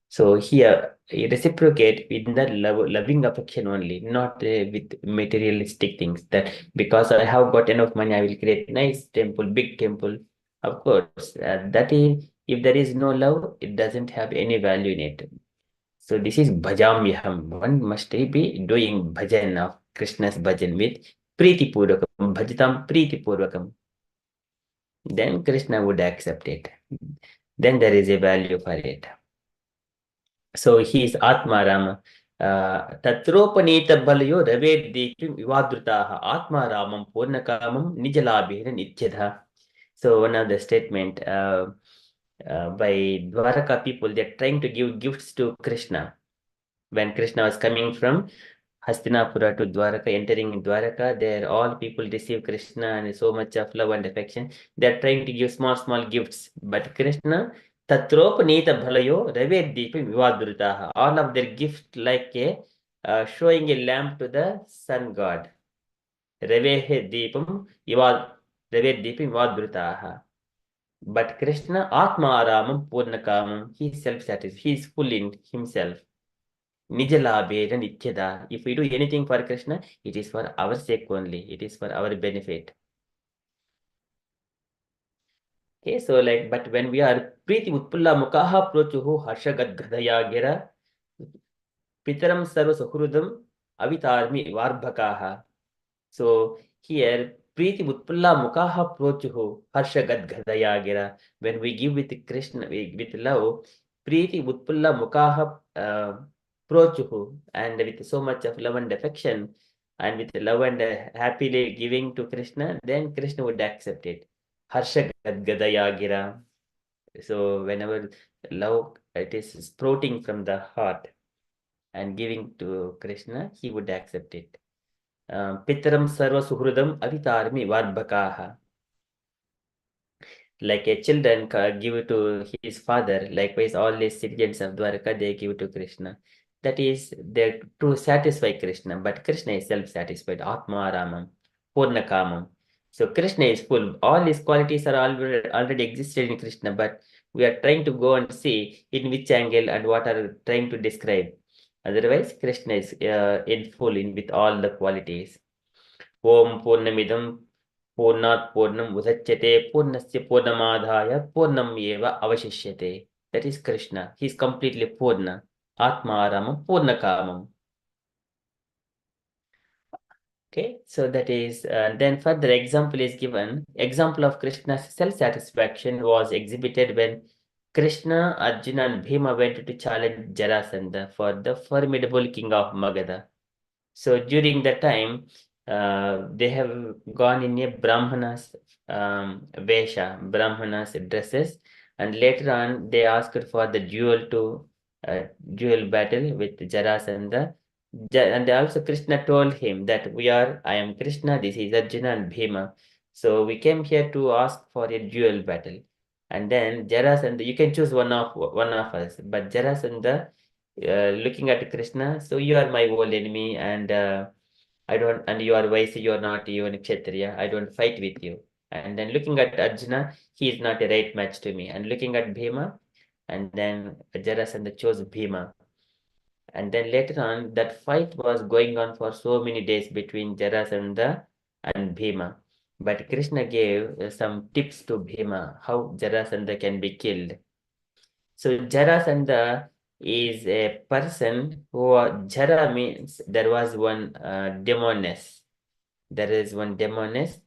So here, reciprocate with the loving affection only, not with materialistic things. That because I have got enough money, I will create nice temple, big temple. Of course, that is If there is no love, it doesn't have any value in it. So this is bhajamyaham. One must be doing bhajan of Krishna's bhajan with priti purvakam, bhajatam priti purvakam. Then Krishna would accept it. Then there is a value for it. So he is Atma Rama. Tatropanita balayo ravedipim vivadrutaha Atma Ramam Purnakamam Nijalabhira Nityadha. So one of the statement by Dwaraka people, they're trying to give gifts to Krishna. When Krishna was coming from Hastinapura to Dwaraka, entering Dwaraka, there all people receive Krishna and so much of love and affection. They're trying to give small gifts. But Krishna, Tatropanita Bhalayo, Raveddipa Vivadrutaha. All of their gift like a showing a lamp to the sun god. Ravehe Deepam Raveddipam Vivadrutaha. But Krishna, Atma Ramam Purnakamam, he is self-satisfied, he is full in himself. Nijalabheda Nityada. If we do anything for Krishna, it is for our sake only. It is for our benefit. Okay, so like, but when we are Priti Utpulla Mukaha Prochuhu Harshagat Gadaya Gira Pitaram Sarva Suhrudam Avitarmi Varbhakaha. So here Priti Utpulla Mukaha Prochuhu Harshagat Gadaya Gira. When we give with Krishna, with love, Priti Utpulla Mukaha Prochuhu, and with so much of love and affection, and with love and happily giving to Krishna, then Krishna would accept it. Harsha Gadaya Gira. So whenever love it is sprouting from the heart and giving to Krishna, he would accept it. Pitaram Sarva Suhrudam Avitarmi Varbhakaha. Like a children give to his father, likewise all the citizens of Dwaraka, they give to Krishna. That is, they to satisfy Krishna, but Krishna is self-satisfied, Atma Ramam, Purnakamam. So Krishna is full. All his qualities are already existed in Krishna, but we are trying to go and see in which angle and what are trying to describe. Otherwise, Krishna is in full in with all the qualities. Om Purnamidam Purnat Purnam Udachyate Purnasya Purnamadhaya Purnam Eva Avashishyate. That is Krishna. He is completely Purna. Atma Rama Purnakamam. Okay, so that is, then further example is given. Example of Krishna's self-satisfaction was exhibited when Krishna, Arjuna and Bhima went to challenge Jarasandha for the formidable king of Magadha. So during that time, they have gone in a Brahmana's Vesha, Brahmana's dresses, and later on they asked for the duel battle with Jarasandha. And also Krishna told him that I am Krishna, this is Arjuna and Bhima. So we came here to ask for a duel battle. And then Jarasandha, you can choose one of us, but Jarasandha looking at Krishna, so you are my old enemy, and I don't, and you are Vaisya, you are not even Kshatriya, I don't fight with you. And then looking at Arjuna, he is not a right match to me. And looking at Bhima, and then Jarasandha chose Bhima. And then later on, that fight was going on for so many days between Jarasandha and Bhima. But Krishna gave some tips to Bhima, how Jarasandha can be killed. So Jarasandha is a person who, Jara means there was one demoness. There is one demoness.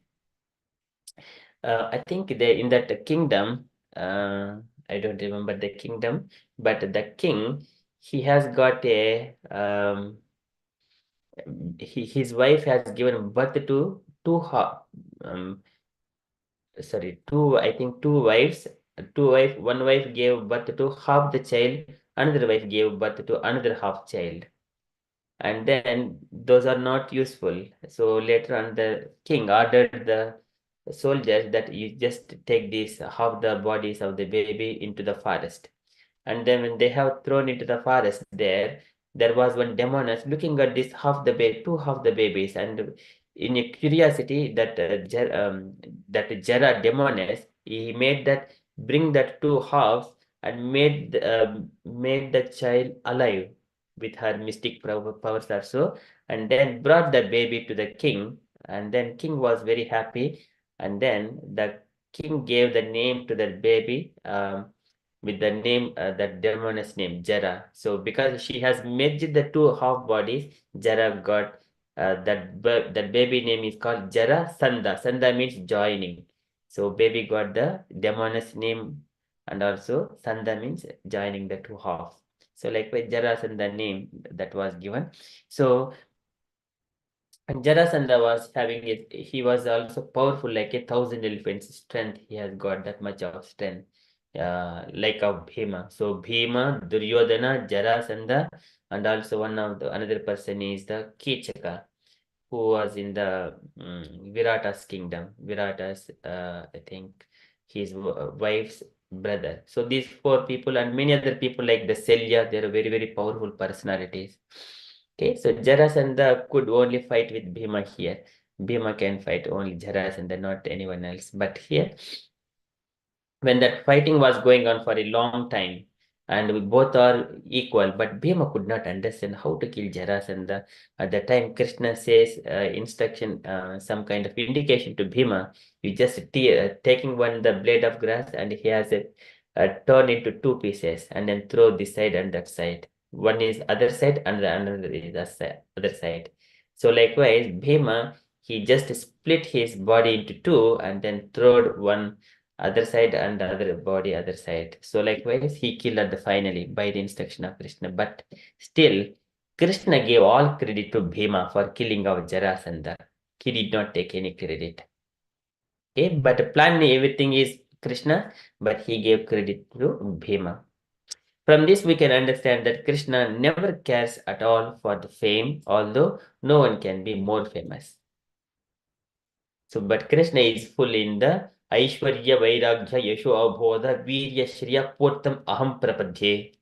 I think they in that kingdom, I don't remember the kingdom, but the king, he has got his wife has given birth to um, I think two wives. One wife gave birth to half the child, another wife gave birth to another half child. And then those are not useful. So later on, the king ordered the soldiers that you just take these half the bodies of the baby into the forest. And then when they have thrown into the forest there was one demoness looking at this two half the babies, and in a curiosity that Jara demoness, he made that bring that two halves and made the child alive with her mystic powers also, and then brought the baby to the king, and then king was very happy, and then the king gave the name to that baby, with the name, that demoness name, Jara. So because she has merged the two half bodies, Jara got that baby name is called Jara Sanda. Sanda means joining. So baby got the demoness name, and also Sanda means joining the two halves. So likewise, Jara Sanda name that was given. So and Jarasandha was having it, he was also powerful like 1,000 elephants strength. He has got that much of strength, like of Bhima. So Bhima, Duryodhana, Jarasandha, and also another person is the Kichaka, who was in the Virata's kingdom. Virata's, I think, his wife's brother. So these four people and many other people like the Selya, they are very, very powerful personalities. Okay, so Jarasandha could only fight with Bhima here. Bhima can fight only Jarasandha, not anyone else. But here, when that fighting was going on for a long time, and we both are equal, but Bhima could not understand how to kill Jarasandha. At the time, Krishna says instruction, some kind of indication to Bhima. You just taking the blade of grass, and he has it torn into two pieces, and then throw this side and that side. One is other side, and the another is the other side. So likewise, Bhima, he just split his body into two, and then throw one other side and the other body other side. So likewise, he killed at the finally by the instruction of Krishna. But still, Krishna gave all credit to Bhima for killing of Jarasandha. He did not take any credit. Okay, but planning everything is Krishna, but he gave credit to Bhima. From this, we can understand that Krishna never cares at all for the fame, although no one can be more famous. So, but Krishna is full in the Aishwarya Vairagya Yasho Abodha Virya Shriya Purtam Aham Prapadye.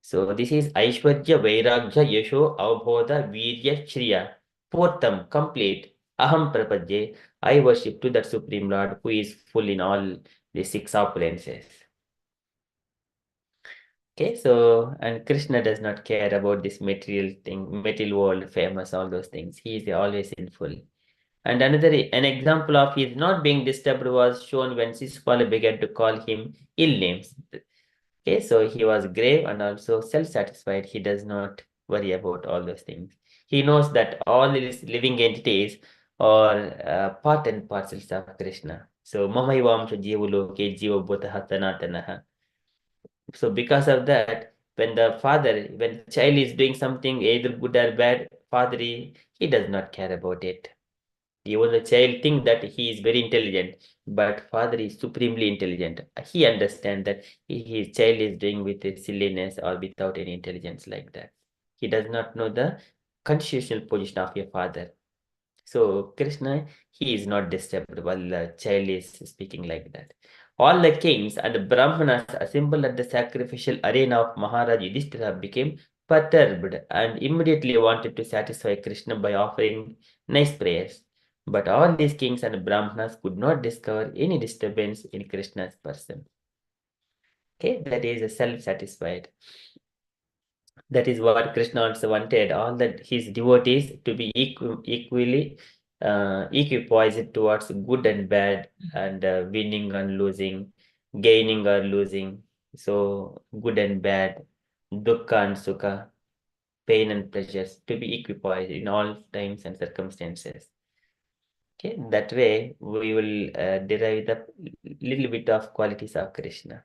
So this is Aishwarya Vairagya Yasho Abodha Virya Shriya Purtam, complete Aham Prapadye. I worship to that Supreme Lord who is full in all the six opulences. Okay, so and Krishna does not care about this material thing, material world, famous, all those things. He is always in full. And an example of his not being disturbed was shown when Sisupala began to call him ill names. Okay, so he was grave and also self-satisfied. He does not worry about all those things. He knows that all these living entities are part and parcels of Krishna. So Mamaivam Jivuloke Jiva Bhutaha Sanatanaha. So because of that, when the child is doing something either good or bad, father, he does not care about it. Even the child think that he is very intelligent, but father is supremely intelligent. He understands that his child is doing with a silliness or without any intelligence like that. He does not know the constitutional position of a father. So Krishna, he is not disturbed while the child is speaking like that. All the kings and the Brahmanas assembled at the sacrificial arena of Maharaj Yudhishthira became perturbed and immediately wanted to satisfy Krishna by offering nice prayers. But all these kings and Brahmanas could not discover any disturbance in Krishna's person. Okay, that is a self-satisfied. That is what Krishna also wanted, all that his devotees to be equally equipoised towards good and bad, and winning and losing, gaining or losing. So good and bad, dukkha and sukha, pain and pleasures, to be equipoised in all times and circumstances. Okay, that way we will derive the little bit of qualities of Krishna.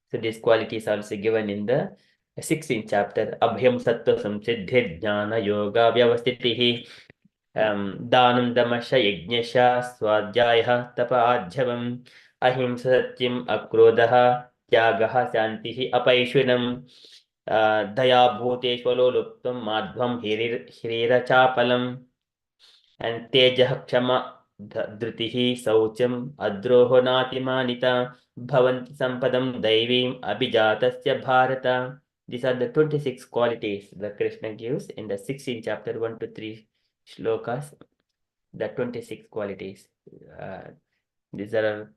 So this quality is also given in the 16th chapter. Abhyam sattva samsiddhi jnana yoga vyavastitihi danam damasha yajnasha swadhyaya tapa ajhavam ahimsa satyam akrodaha tyagaha shantihi apaishvinam daya bhuteshvalo luptam madhvam hirira chapalam and Tejah Kshama Dhritihi Saucham Adroho Natimanita Bhavanti Sampadam Daivim Abhijatasya Bharata. These are the 26 qualities that Krishna gives in the 16th chapter, 1 to 3 shlokas. The 26 qualities. These are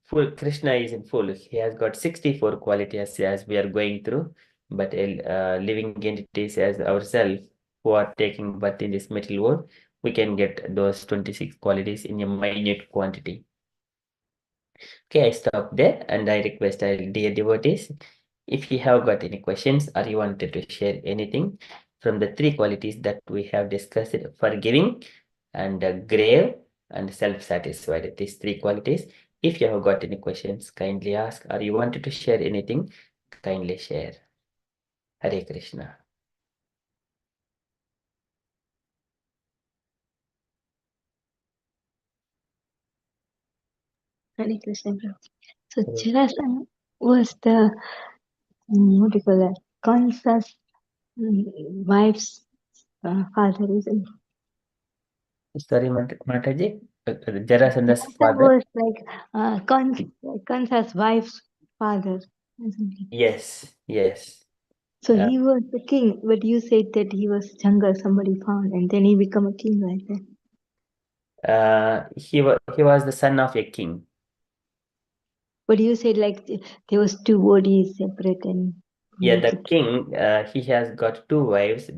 full. Krishna is in full. He has got 64 qualities as we are going through, but living entities as ourselves who are taking birth in this material world, we can get those 26 qualities in a minute quantity. Okay, I stop there and I request our dear devotees, if you have got any questions or you wanted to share anything from the three qualities that we have discussed, forgiving and grave and self-satisfied, these three qualities. If you have got any questions, kindly ask, or you wanted to share anything, kindly share. Hare Krishna. Hare Krishna, Prabhu. So Hare- Jarasandha was the what do you call that? Kansa's wife's father, isn't it? Sorry, Mataji, Jarasandha's Jarasandha father. was like Kansa's wife's father, isn't he? Yes, yes. So Uh, he was the king, but you said that he was jungle somebody found, and then he become a king like that. he was the son of a king. But you said like there was two bodies separate and Yeah, makes the it. king, he has got two wives.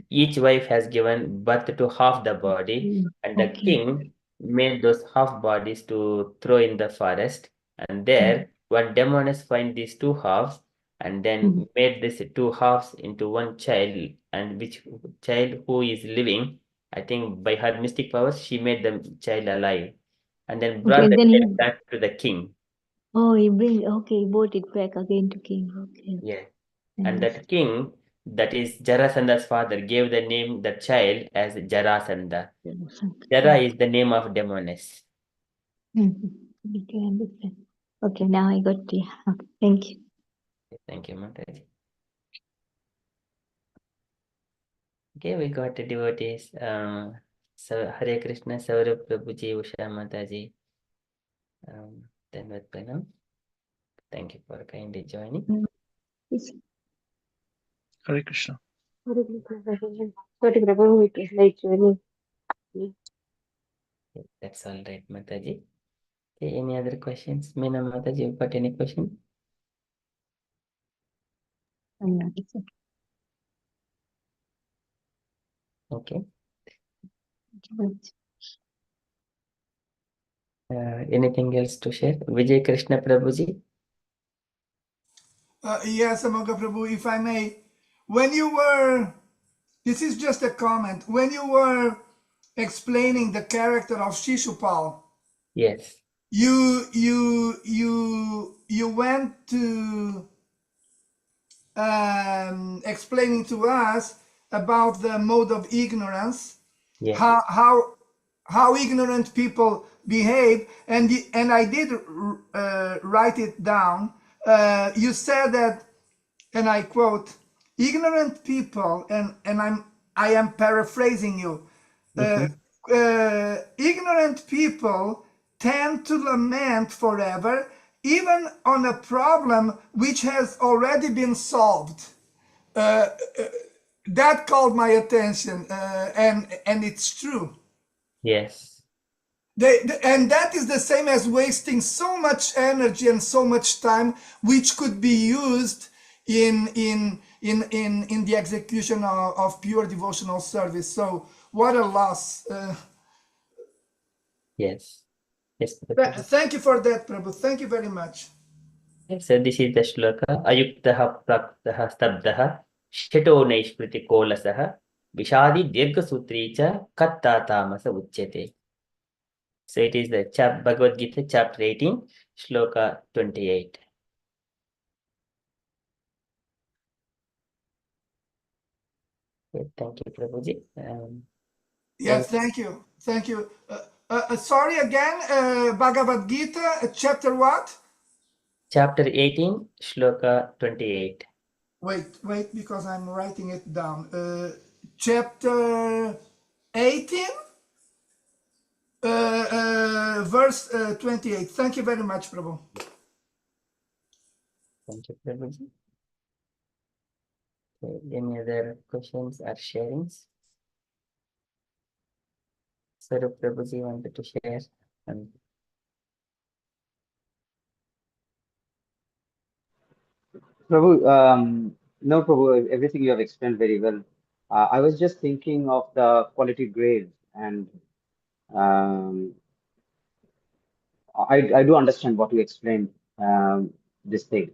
Each wife has given birth to half the body, and the Okay. king made those half bodies to throw in the forest. And Mm. there, one demoness find these two halves, and then Mm. made these two halves into one child, and which child who is living, I think by her mystic powers, she made the child alive, and then Okay, brought and the then child he back to the king. he brought it back again to king. Okay, Yeah. I And that understand. king, that is Jarasandha's father, gave the name the child as Jarasandha. Jara is the name of demoness. Okay, I understand. Okay, now I got you. Okay, thank you. Thank you, Mataji. Okay, we got the devotees. So Hare Krishna, Saurabh Prabhuji, Usha Mataji. Then with Pranam. Thank you for kindly joining. Yes. Hare Krishna. Hare Krishna, Prabhuji. Sorry, Prabhu, it was late joining. Okay, that's all right, Mataji. Okay, any other questions? Meena Mataji, you got any question? I'm not sure. Okay. Thank you very much. Anything else to share? Vijay Krishna Prabhuji? Yes, Amoga Prabhu, if I may, when you were, this is just a comment, when you were explaining the character of Shishupal, Yes. you went to explaining to us about the mode of ignorance, Yes. how ignorant people behave, and I did write it down. You said that, and I quote, ignorant people, and I am paraphrasing you. Mhm. Ignorant people tend to lament forever, even on a problem which has already been solved. That called my attention, and it's true. Yes. And that is the same as wasting so much energy and so much time, which could be used in the execution of pure devotional service. So what a loss. Yes. Yes. Prabhuji. Thank you for that, Prabhu. Thank you very much. So this is the shloka. Ayuktaha praptaha stabdaha shato naishpriti kolasaha vishadi dirghasutri cha katta tamasa uchyate. So it is the Bhagavad Gita chapter 18, shloka 28. Okay, thank you, Prabhuji. Yes, thank you. Thank you. Sorry again, Bhagavad Gita, chapter what? Chapter 18, shloka 28. Wait, because I'm writing it down. Chapter 18, verse 28. Thank you very much, Prabhu. Thank you, Prabhuji. Okay, any other questions or sharings? Sarup Prabhuji wanted to share. Um, Prabhu, no, Prabhu, everything you have explained very well. I was just thinking of the quality grades, and um, I do understand what you explained, this thing,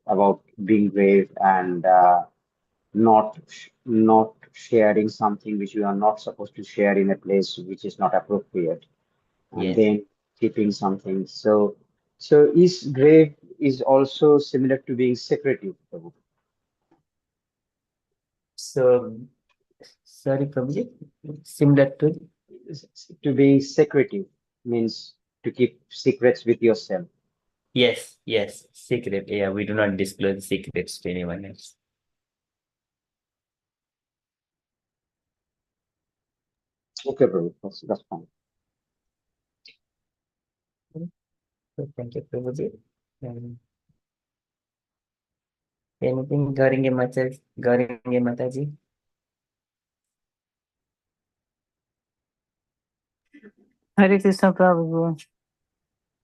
about being brave and not sharing something which you are not supposed to share in a place which is not appropriate, and Yes. then keeping something. So is grave is also similar to being secretive, Prabhu. So, sorry, Prabhuji, similar to, To being secretive means to keep secrets with yourself. yes, secret. Yeah, we do not disclose secrets to anyone else. Okay, Prabhu, that's fine. So thank you, Prabhuji. Anything, Gauringe Mataji? Hare Krishna Prabhuji.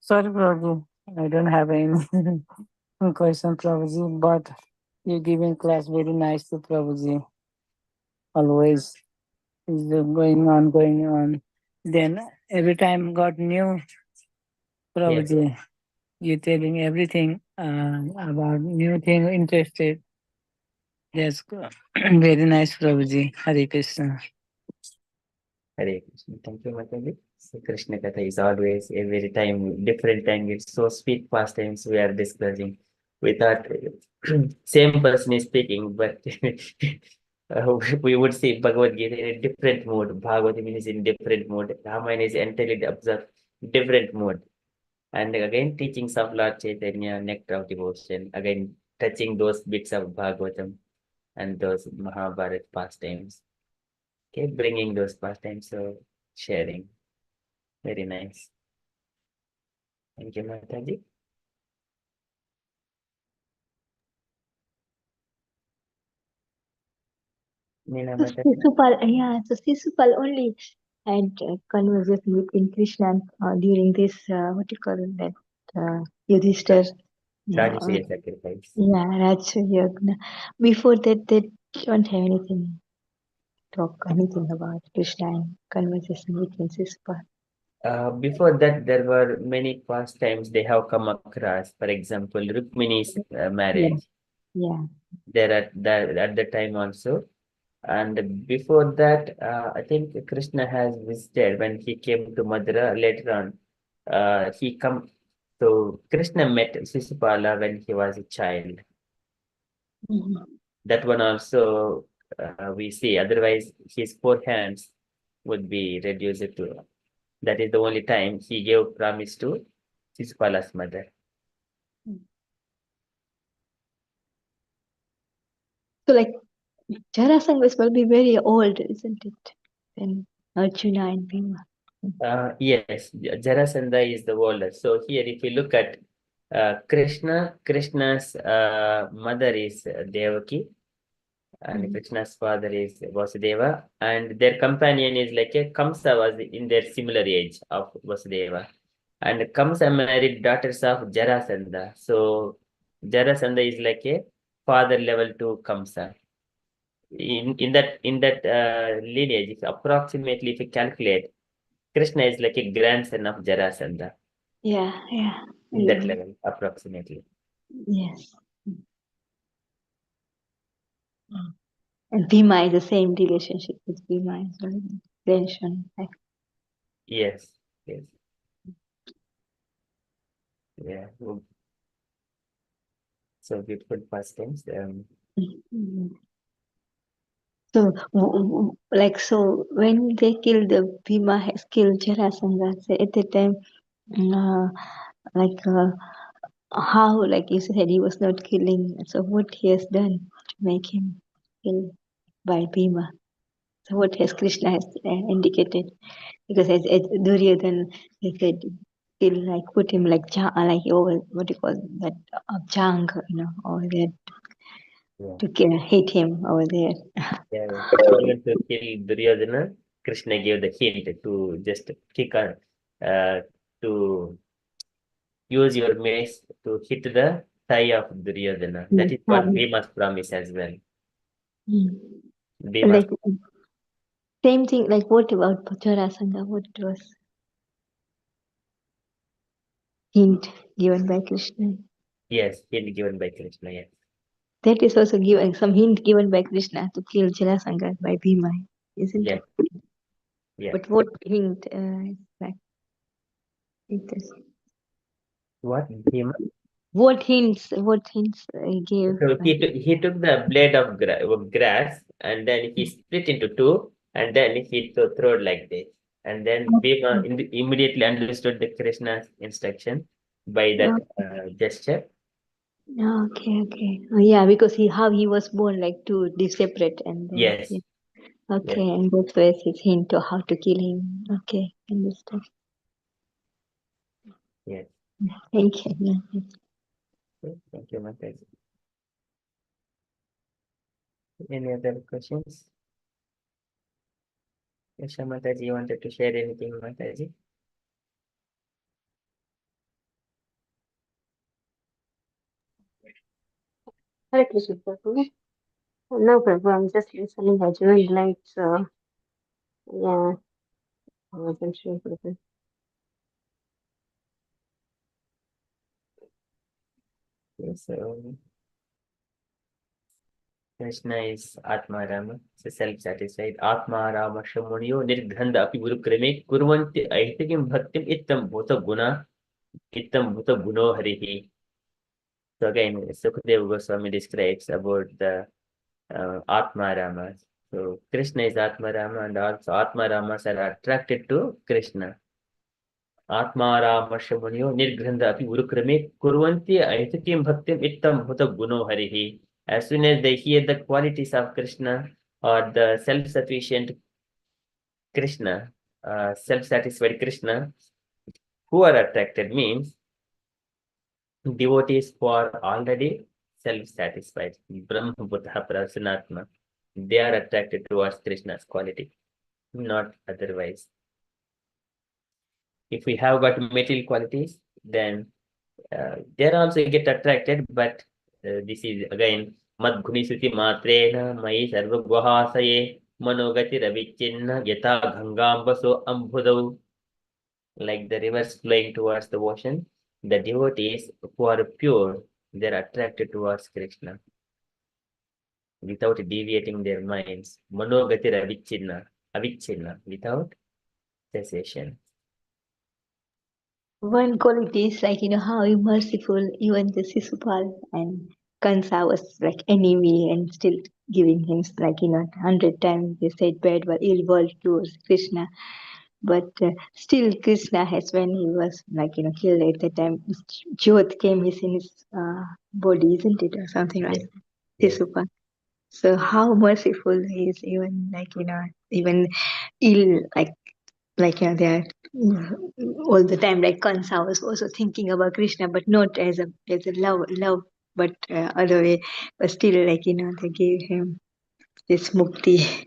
Sorry, Prabhuji. I don't have any question, Prabhuji, but you giving class very nice to Prabhuji. Always is going on. Then every time got new Yes, Prabhuji. You telling everything about new thing interested. That's very nice, Prabhuji. Hare Krishna. Hare Krishna. Thank you, Mataji. So Krishna Katha is always every time, different time. It's so sweet pastimes we are discussing. We thought same person is speaking, but we would see Bhagavad Gita in a different mood. Bhagavad is in different mood. Ramayana is entirely observed different mood. And again, teachings of Lord Chaitanya, nectar of devotion. Again, touching those bits of Bhagavatam and those Mahabharata pastimes. Okay, bringing those pastimes, so sharing. Very nice. Thank you, Mataji. Meena So Mataji. Sisupal, yeah, so Sisupal only had conversation with Krishna during this, what do you call that, Yudhishthir, Rajasuya sacrifice. yeah, Rajya Yagna. Before that, they don't have anything, talk anything about Krishna and conversation between Sisupal. Before that, there were many pastimes they have come across. For example, Rukmini's Yeah, marriage. yeah. There at the time also. And before that, I think Krishna has visited when he came to Madura later on. He come so Krishna met Sisupala when he was a child. Mhm. That one also we see. Otherwise, his 4 hands would be reduced to. That is the only time he gave promise to Sisupala's mother. So like Jarasandha will be very old, isn't it? Then Arjuna and Bhima. Yes, Jarasandha is the older. So here, if you look at Krishna's mother is Devaki, and Mhm. Krishna's father is Vasudeva, and their companion is like a Kamsa was in their similar age of Vasudeva. And Kamsa married daughters of Jarasandha. So Jarasandha is like a father level to Kamsa. In that lineage, if approximately if you calculate, Krishna is like a grandson of Jarasandha Yeah, yeah. in that Yeah. level, approximately. Yes. And Bhima is the same relationship with Bhima as well. Relation. Like, Yes, yes, yeah. So beautiful past tense. mhm. So, like, so when they killed the Bhima has killed Jarasandha, so at the time, uh, like, how, like you said, he was not killing. So, what he has done to make him killed by Bhima? So, what has Krishna has indicated? Because as Duryodhana, he said, he'll like put him like like over what do you call that jang, over there Yeah. to hit him over there. Yeah, even to kill Duryodhana, Krishna gave the hint to just kick on, to use your mace to hit the thigh of Duryodhana. That is what Bhima's promise as well. Bhima's, Like same thing. Like what about Jarasandha? What it was? hint given by Krishna. Yes, hint given by Krishna. Yes. That is also given some hint given by Krishna to kill Jarasandha by Bhima, isn't Yes. it? Yeah. But what hint is like it is? What Bhima? What hints he gave? So he took the blade of grass and then he split into two and then he threw it like this. And then Bhima immediately understood the Krishna's instruction by that gesture. Okay. Oh, yeah, because how he was born like two separate and Yes. yeah. Yes. Okay, and both ways his hint to how to kill him. Okay, understood. Yes. Thank you. Yeah. Thank you, Mataji. Any other questions? Yasha Mataji, you wanted to share anything, Mataji? Hare Krishna, Prabhu. No, Prabhu, I'm just listening. I joined late, so yeah, I wasn't sure, Prabhu. Yes, so Krishna is Atma Rama, so self-satisfied. Atma Rama Shamunyo Nirgandha Api Guru Krame Kurvanti Aitikim Bhaktim Ittam Bhuta Guna Ittam Bhuta Guno Harihi. So again, Sukadeva Goswami describes about the Atma Ramas. So Krishna is Atma Rama and also Atma Ramas are attracted to Krishna. Atma Rama Shamunyo Nirgandha Api Guru Krame Kurvanti Aitikim Bhaktim Ittam Bhuta Guno Harihi. As soon as they hear the qualities of Krishna or the self-sufficient Krishna, self-satisfied Krishna, who are attracted means devotees who are already self-satisfied, Brahma Buddha Prasanatma. They are attracted towards Krishna's quality, not otherwise. If we have got material qualities, then they also get attracted, but this is again Mad Guni Suti Matrena Mai Sarva Guhasaye Manogati Ravichinna Yata Gangambaso Ambudau, like the rivers flowing towards the ocean. The devotees who are pure, they're attracted towards Krishna without deviating their minds. Manogati Avichinna, without cessation. One quality is like, how merciful even the Sisupal and Kansa was like enemy and still giving him like, 100 times they said bad but ill word towards Krishna. But still Krishna has, when he was like, killed at that time, Jyot came in his body, isn't it? Or something like that. Yes. Sisupal. So how merciful he is, even like, even ill, they are all the time, like Kansa was also thinking about Krishna, but not as a love, but other way. But still, like, they gave him this mukti,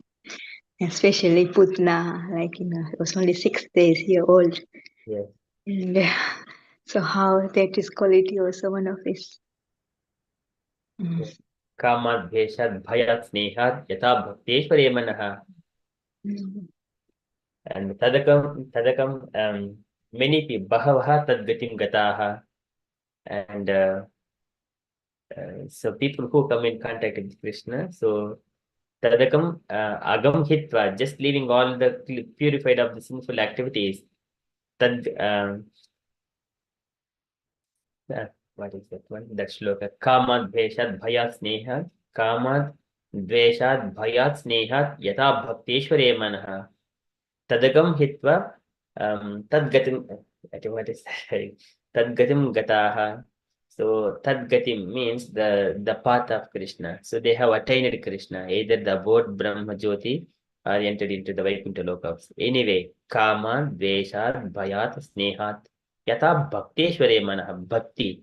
especially Putna, like, it was only 6 days year old. Yes. And so how that is quality also one of his. Kamat Bheshat Bhayat Snehat Yata Bhakteshware Manaha. And Tadakam, many people, Bahavaha Tadgatim Gataha. And so people who come in contact with Krishna, so Tadakam Agam Hitva, just leaving all the purified of the sinful activities. Tad, what is that one? That shloka. Kamad Dveshat Bhayat Snehat. Kamad Dveshat Bhayat Snehat Yata Bhakteshware Manaha. Tadagam Hitva Tadgatim. What is that? Tadgatim Gataha. So Tadgatim means the path of Krishna. So they have attained Krishna, either the abode Brahma Jyoti or entered into the Vaikuntha lokas. Anyway, Kama, Dveshat, Bhayat, Snehat, Yata Bhakteshware Manaha, Bhakti.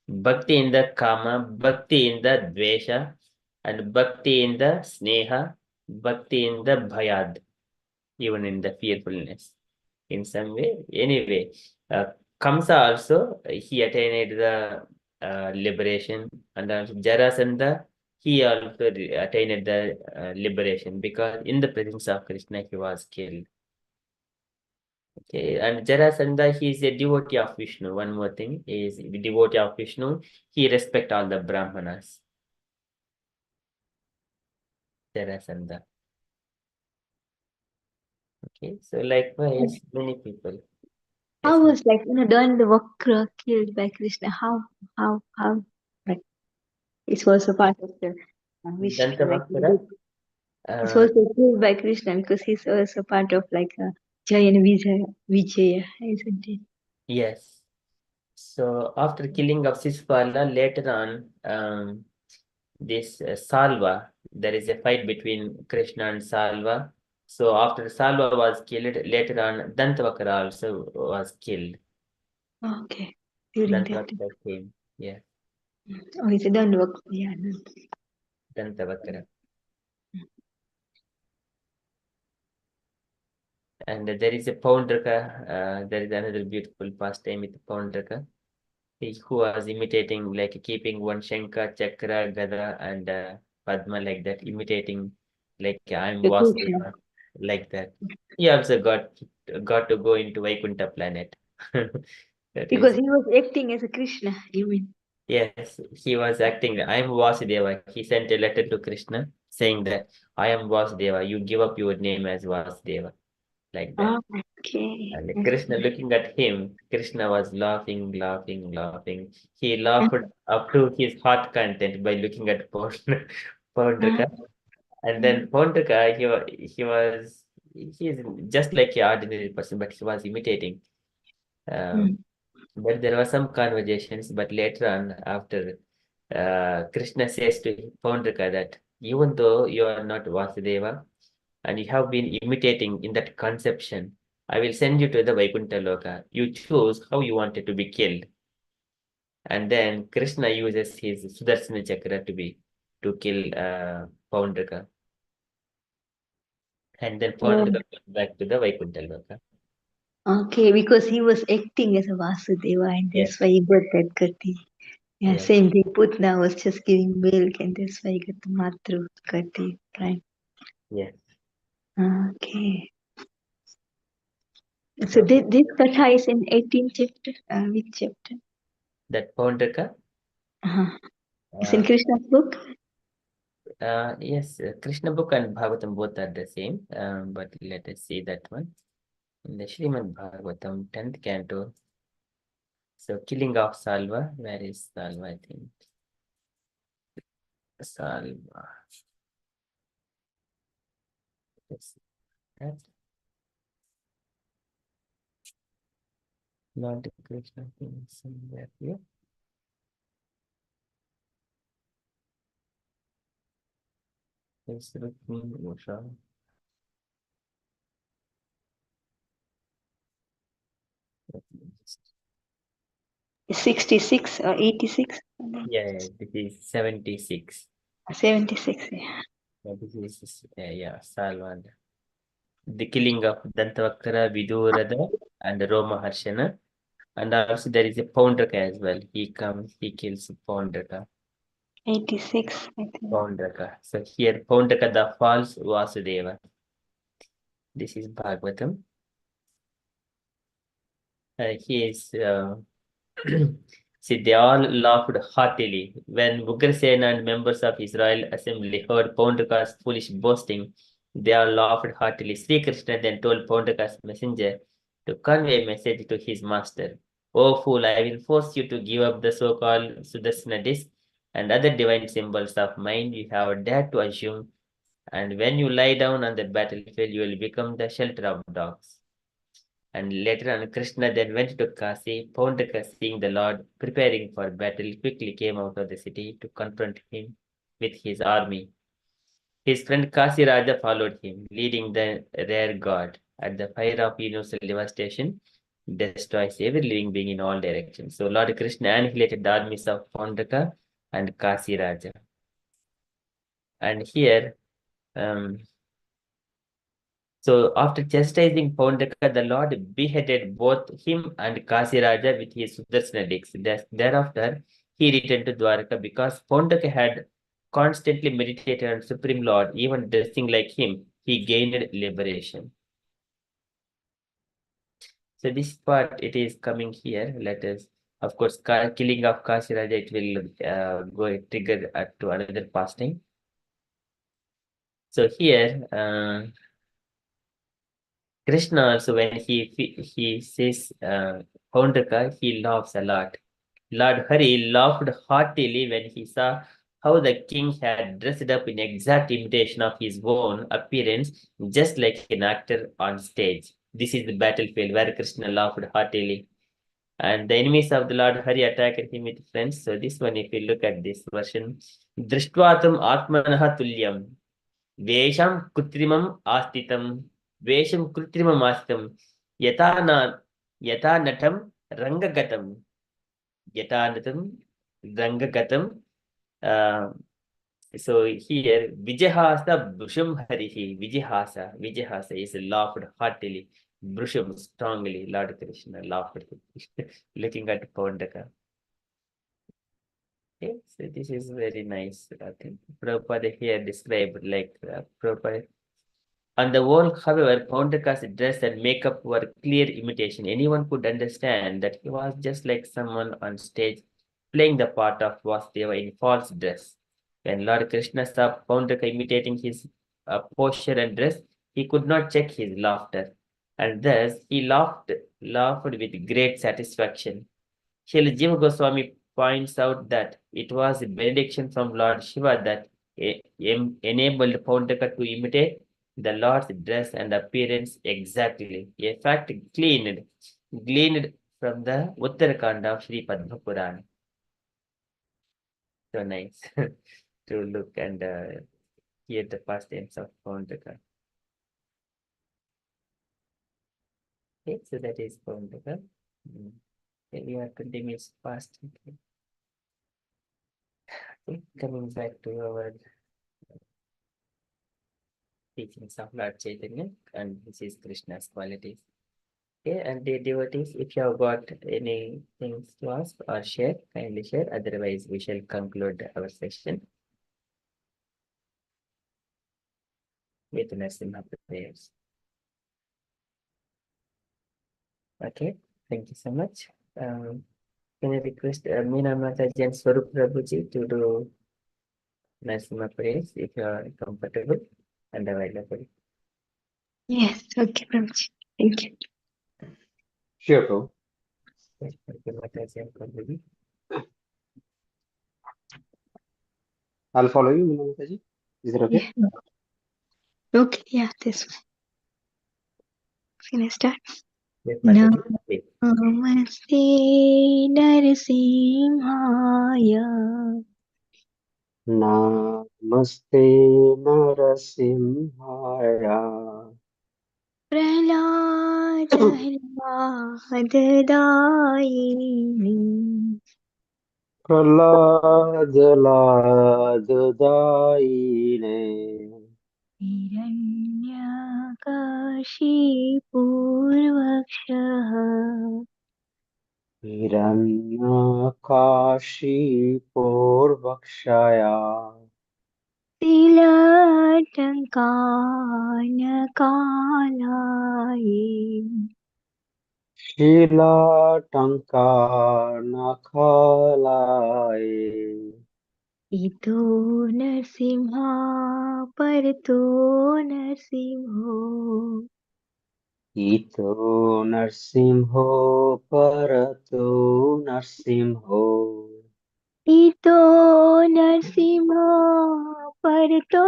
Bhakti in the Kama, Bhakti in the Dvesha, and Bhakti in the Sneha, Bhakti in the Bhayad, even in the fearfulness. In some way, anyway, Kamsa also, he attained the liberation, and also Jarasandha, he also attained the liberation because in the presence of Krishna he was killed. Okay, and Jarasandha, he is a devotee of Vishnu. One more thing, he is the devotee of Vishnu. He respect all the Brahmanas. Jarasandha. Okay, so likewise, many people. Yes, How ma'am. was like Dandavakra killed by Krishna? How like it was a part of the wish like Dantavakkara, it uh, was killed by Krishna because he's also part of like a Jaya and Vijaya, isn't it? yes. So after killing of Sisipala, later on, this Salva, there is a fight between Krishna and Salva. So after Salva was killed, later on Dantavakkara also was killed. Okay, during that time. Dantavakkara came. Yeah, Oh, it's a Dandavakra. Yeah. No. Dantavakkara. And there is a Poundraka, there is another beautiful pastime with Poundraka. Who was imitating, like keeping one Shankha, Chakra, Gada, and Padma like that, imitating like I'm The Krishna. Vasudeva, like that. He also got to go into Vaikuntha planet. That Because is, he was acting as a Krishna, you mean? yes, he was acting. I'm Vasudeva. He sent a letter to Krishna saying that I am Vasudeva. You give up your name as Vasudeva, like that. Oh, okay. And Krishna looking at him, Krishna was laughing, laughing, laughing. He Ah, laughed up to his heart content by looking at ah, Paundraka. And then Paundraka, he's just like an ordinary person, but he was imitating. mm. But there were some conversations, but later on, after Krishna says to Paundraka that even though you are not Vasudeva, and you have been imitating in that conception, I will send you to the Vaikuntha Loka. You choose how you wanted to be killed. And then Krishna uses his Sudarsana Chakra to kill Paundraka. And then Oh, Paundraka goes back to the Vaikuntha Loka. okay, because he was acting as a Vasudeva and Yes, that's why he got that Gati. Yeah, yes, same thing. Putna was just giving milk and that's why he got the Matru Gati, right? yes. Okay. So So this Katha is in 18th chapter. Which chapter? that Paundraka, Uh-huh. It's in uh, Krishna's book. yes, Krishna book and Bhagavatam both are the same. But let us see that one. In the Srimad Bhagavatam, 10th canto. So killing of Salva, where is Salva? I think Salva. Yes, that Lord Krishna thing somewhere here. Yes, Rukmini Usha. 66 or 86? Yeah, this is 76. 76. Yeah. Yeah, this is yeah, Salva. The killing of Dantavakkara, Vidurada, and Roma Harshana. And also there is a Poundraka as well. He comes, he kills Poundraka. 86, I think. Poundraka. So here Poundraka, the false Vasudeva. This is Bhagavatam. He is see, they all laughed heartily when Ugrasena and members of Israel assembly heard Paundraka's foolish boasting. They all laughed heartily. Sri Krishna then told Paundraka's messenger to convey a message to his master. O fool, I will force you to give up the so-called Sudarsana disc and other divine symbols of mind you have dared to assume, and when you lie down on the battlefield, you will become the shelter of dogs. And later on, Krishna then went to Kasi. Paundraka, seeing the Lord preparing for battle, quickly came out of the city to confront him with his army. His friend Kasi Raja followed him, leading the rear guard. At the fire of universal devastation, destroys every living being in all directions. So Lord Krishna annihilated the armies of Paundraka and Kasi Raja. And here, um, so after chastising Paundraka, the Lord beheaded both him and Kasiraja with his Sudarsana discs. Thereafter, he returned to Dwarka because Paundraka had constantly meditated on Supreme Lord, even dressing like him. He gained liberation. So this part it is coming here. Let us, of course, killing of Kasiraja, it will go trigger to another fasting. So here, Krishna also when he says Kaundaka, he laughs a lot. Lord Hari laughed heartily when he saw how the king had dressed up in exact imitation of his own appearance, just like an actor on stage. This is the battlefield where Krishna laughed heartily. And the enemies of the Lord Hari attacked him with friends. So this one, if you look at this version, Drishtvatam Atmanaha Tulyam, Vesham Kutrimam Astitam, Vesham Kutrimam Astitam, Yata Natam Rangagatam, Yata Natam Rangagatam. Uh, so here, Vijahasa Brusham Harihi, Vijahasa is laughed heartily, Brusham strongly, Lord Krishna laughed, looking at Paundaka. Okay, so this is very nice. I think Prabhupada here described like Prabhupada. On the whole, however, Paundaka's dress and makeup were clear imitation. Anyone could understand that he was just like someone on stage playing the part of Vasudeva in false dress. When Lord Krishna saw Paundaka imitating his posture and dress, he could not check his laughter. And thus he laughed with great satisfaction. Srila Jiva Goswami points out that it was a benediction from Lord Shiva that enabled Paundaka to imitate the Lord's dress and appearance exactly, a fact gleaned from the Uttarakanda of Sri Padma Purana. So nice to look and hear the past tense of Paundaka. Okay, so that is Paundaka. Okay, we are 20 minutes past. Okay, coming back to our teachings of Lord Chaitanya, and this is Krishna's qualities. Okay, and the devotees, if you have got any things to ask or share, kindly share. Otherwise, we shall conclude our session with Narasimha prayers. Okay, thank you so much. Can I request Meena Mataji and Swarup Prabhuji to do Narasimha prayers if you are comfortable and available. Yes, okay, Prabhuji. Thank you. Sure, Prabhu. Thank you, Mataji and Prabhuji. I'll follow you, Meena Mataji. Is it okay? Yeah. Okay, yeah, this one. Can I start? Yes, No. Mataji. Please. Namaste Narasimhaya Namaste Narasimhaya Prahladahrmadayini Prahladaladadaine Hiranyakashipurvakshaha Hiranyakashipurvakshaya Tilatankanakalaye Shilatankanakalaye Ito Narsimha Parato Narsimho Ito Narsimho Parato Narsimho Ito Narsimho Parato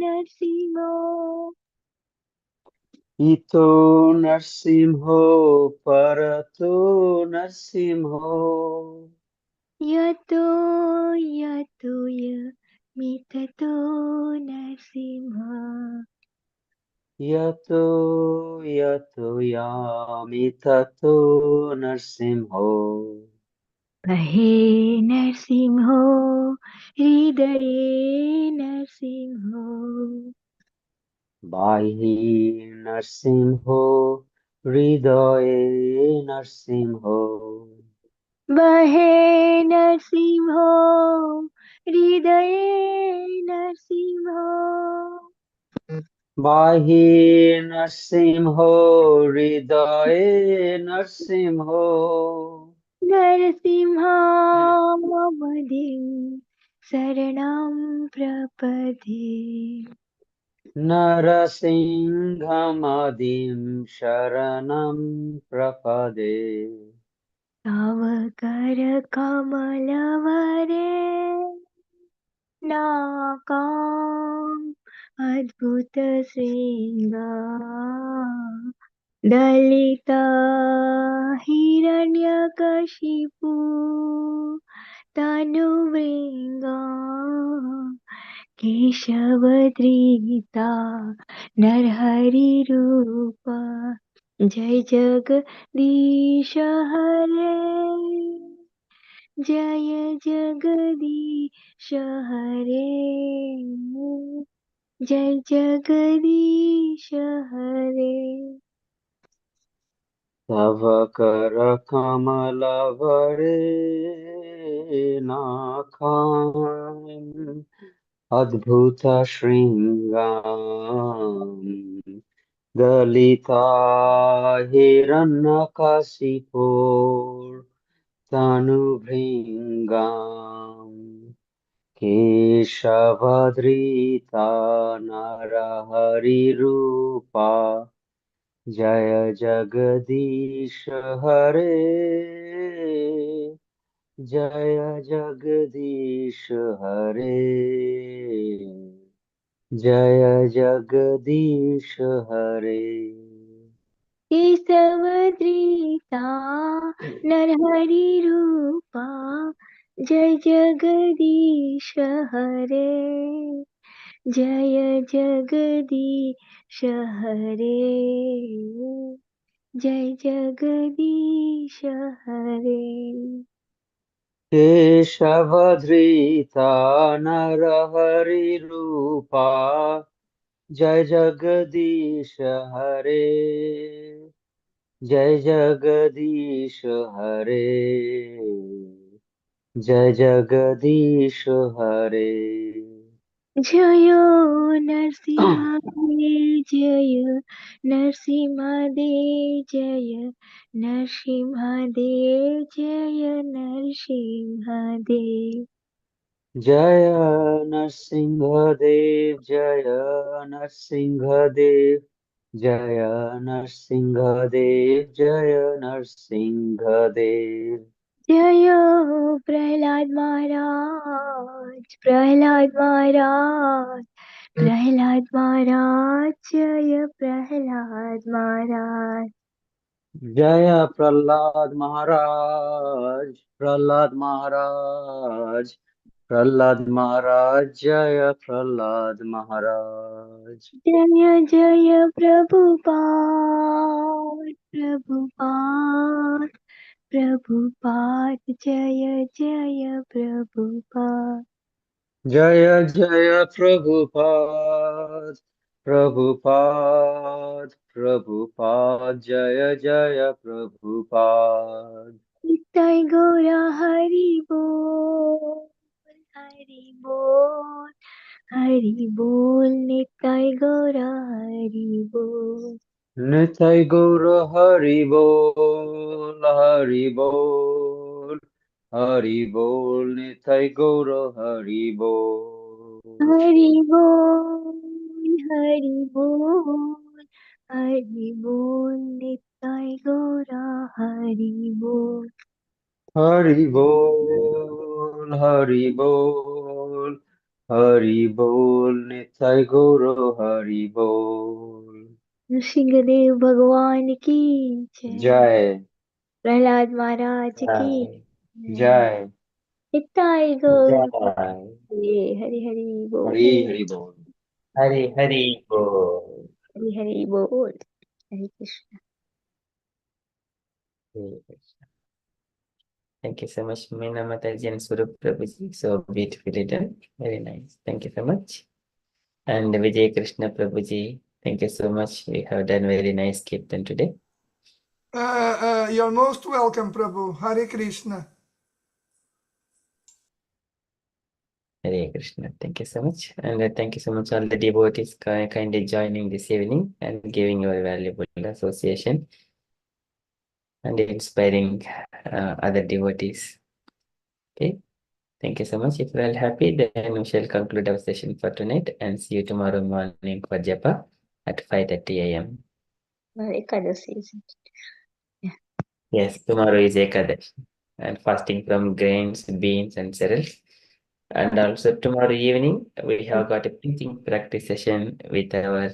Narsimho Ito Narsimho Parato Narsimho Yato Yato Mitato Narsimha Yato Yato Yamitato Narsimho Kahe Narsimho Hridaye Narsimho Bahi Narsimho Hridaye Narsimho Bahe Narsimho Hridaye Narsimho Bahi Narsimho Hridaye Narsimho नरसिंहावधिं शरणं प्रपदे Narasinghamadhim Sharanam Prapade तव करकमलवरे नाकाम् अद्भुतशृङ्गा दलिता हिरण्यकशिपु तनुभृङ्गा केशवधृता नरहरिरूप जय जगदीश हरे जय जगदीश हरे जय जगदीश हरे Tava Kamalavare Nakham Adbhuta Shringam Dalita Hiranyakasipur Tanubhringam Keshavadrita Narahari Rupa Jaya Jagadish Hare Jaya Jagadish Hare Jaya Jagadish Hare केशवधृता नरहरिरूपा जय जगदीश हरे जय जगदीश हरे जय जगदीश हरे Keshavadrita Narahari Rupa Jai Jagadish Hare Jai Jagadish Hare Jai Jagadish Hare जय नरसिंहदेव जय नरसिंहदेव जय नरसिंहदेव जय Narasimhadeva Jaya Narsingadev Jaya Narsingadev Jaya Narsingadev Jaya Narsingadev जय प्रहलाद महाराज प्रहलाद महाराज प्रहलाद महाराज जय प्रहलाद महाराज Jaya Prahlad Maharaj Prahlad Maharaj Prahlad Maharaj Jaya Prahlad Maharaj जय जय प्रभुपाद प्रभुपाद प्रभुपाद जय जय Prabhupada Jaya Jaya Prabhupada Prabhupada Prabhupada Jaya Jaya Prabhupada नित्य गौरा हरि बोल हरि बोल हरि बोल नित्य गौरा हरि बोल Nitai Gaura Hari Bol Hari Bol Hari Bol Nitai Gaura Hari Bol Hari बोल हरि बोल हरि बोल नित्य गौरा हरि बोल Hari Bol Hari Bol Hari Bol Nitai Gaura Hari Bol Nrisimhadeva भगवान की जय Jai प्रहलाद महाराज की Jai, जय Jai नित्य गौर Jai, हरि हरि बोल Hari Hari Bol Hari Hari Bol. Hari Hari बोल हरे Krishna Hare Krishna. Thank you so much, Meena Mataji and Swarup Prabhuji. So beautifully done. Very nice. Thank you so much. And Vijay Krishna Prabhuji, thank you so much. We have done very nice kirtan today. You're most welcome, Prabhu. Hare Krishna. Hare Krishna. Thank you so much. And thank you so much, all the devotees kindly joining this evening and giving your valuable association and inspiring other devotees. Okay. Thank you so much. If you are happy, then we shall conclude our session for tonight and see you tomorrow morning for japa at 5:30 a.m. Ekadasi, isn't it? Yes, tomorrow is Ekadashi and fasting from grains, beans, and cereals. And also tomorrow evening, we have got a preaching practice session with our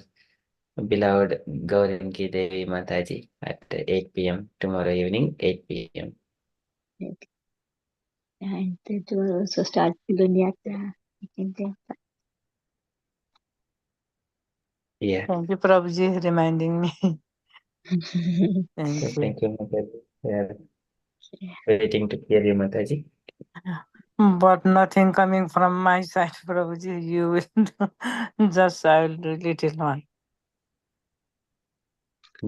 beloved Gaurangi Devi Mataji at 8 p.m. tomorrow evening, 8 p.m. And it will also start Gunyata. Yeah. Thank you, Prabhuji, reminding me. So Thank you. thank you, Mataji. We are waiting to hear you, Mataji. But nothing coming from my side, Prabhuji. You will just I will do little one.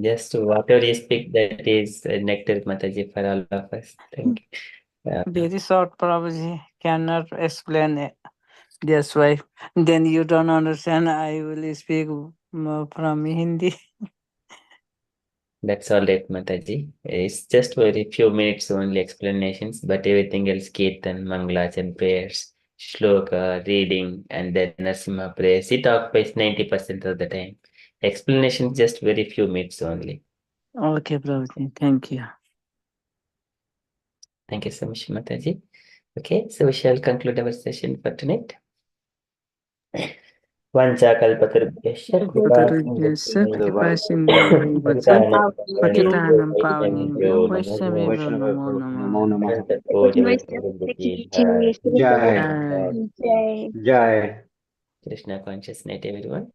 Just whatever you speak, that is nectar, Mataji, for all of us. Thank you. Very short, Prabhuji. Cannot explain it. That's why. Then you don't understand. I will speak from Hindi. That's all right, Mataji. It's just very few minutes only explanations, but everything else, Kirtan, Mangalas, and prayers, shloka, reading, and then Narasimha prayers, it occupies 90% of the time. Explanation just very few minutes only. Okay, Prabhuji. Thank you. Thank you so much, Mataji. Okay, so we shall conclude our session for tonight. Vanchakalpatarubhyasya Patitanam Pavanebhyo Vaishnavebhyo Vaishnava Namo Namo. Namo Namaha. Jai Jai. Jai. Jai. Krishna conscious night, everyone.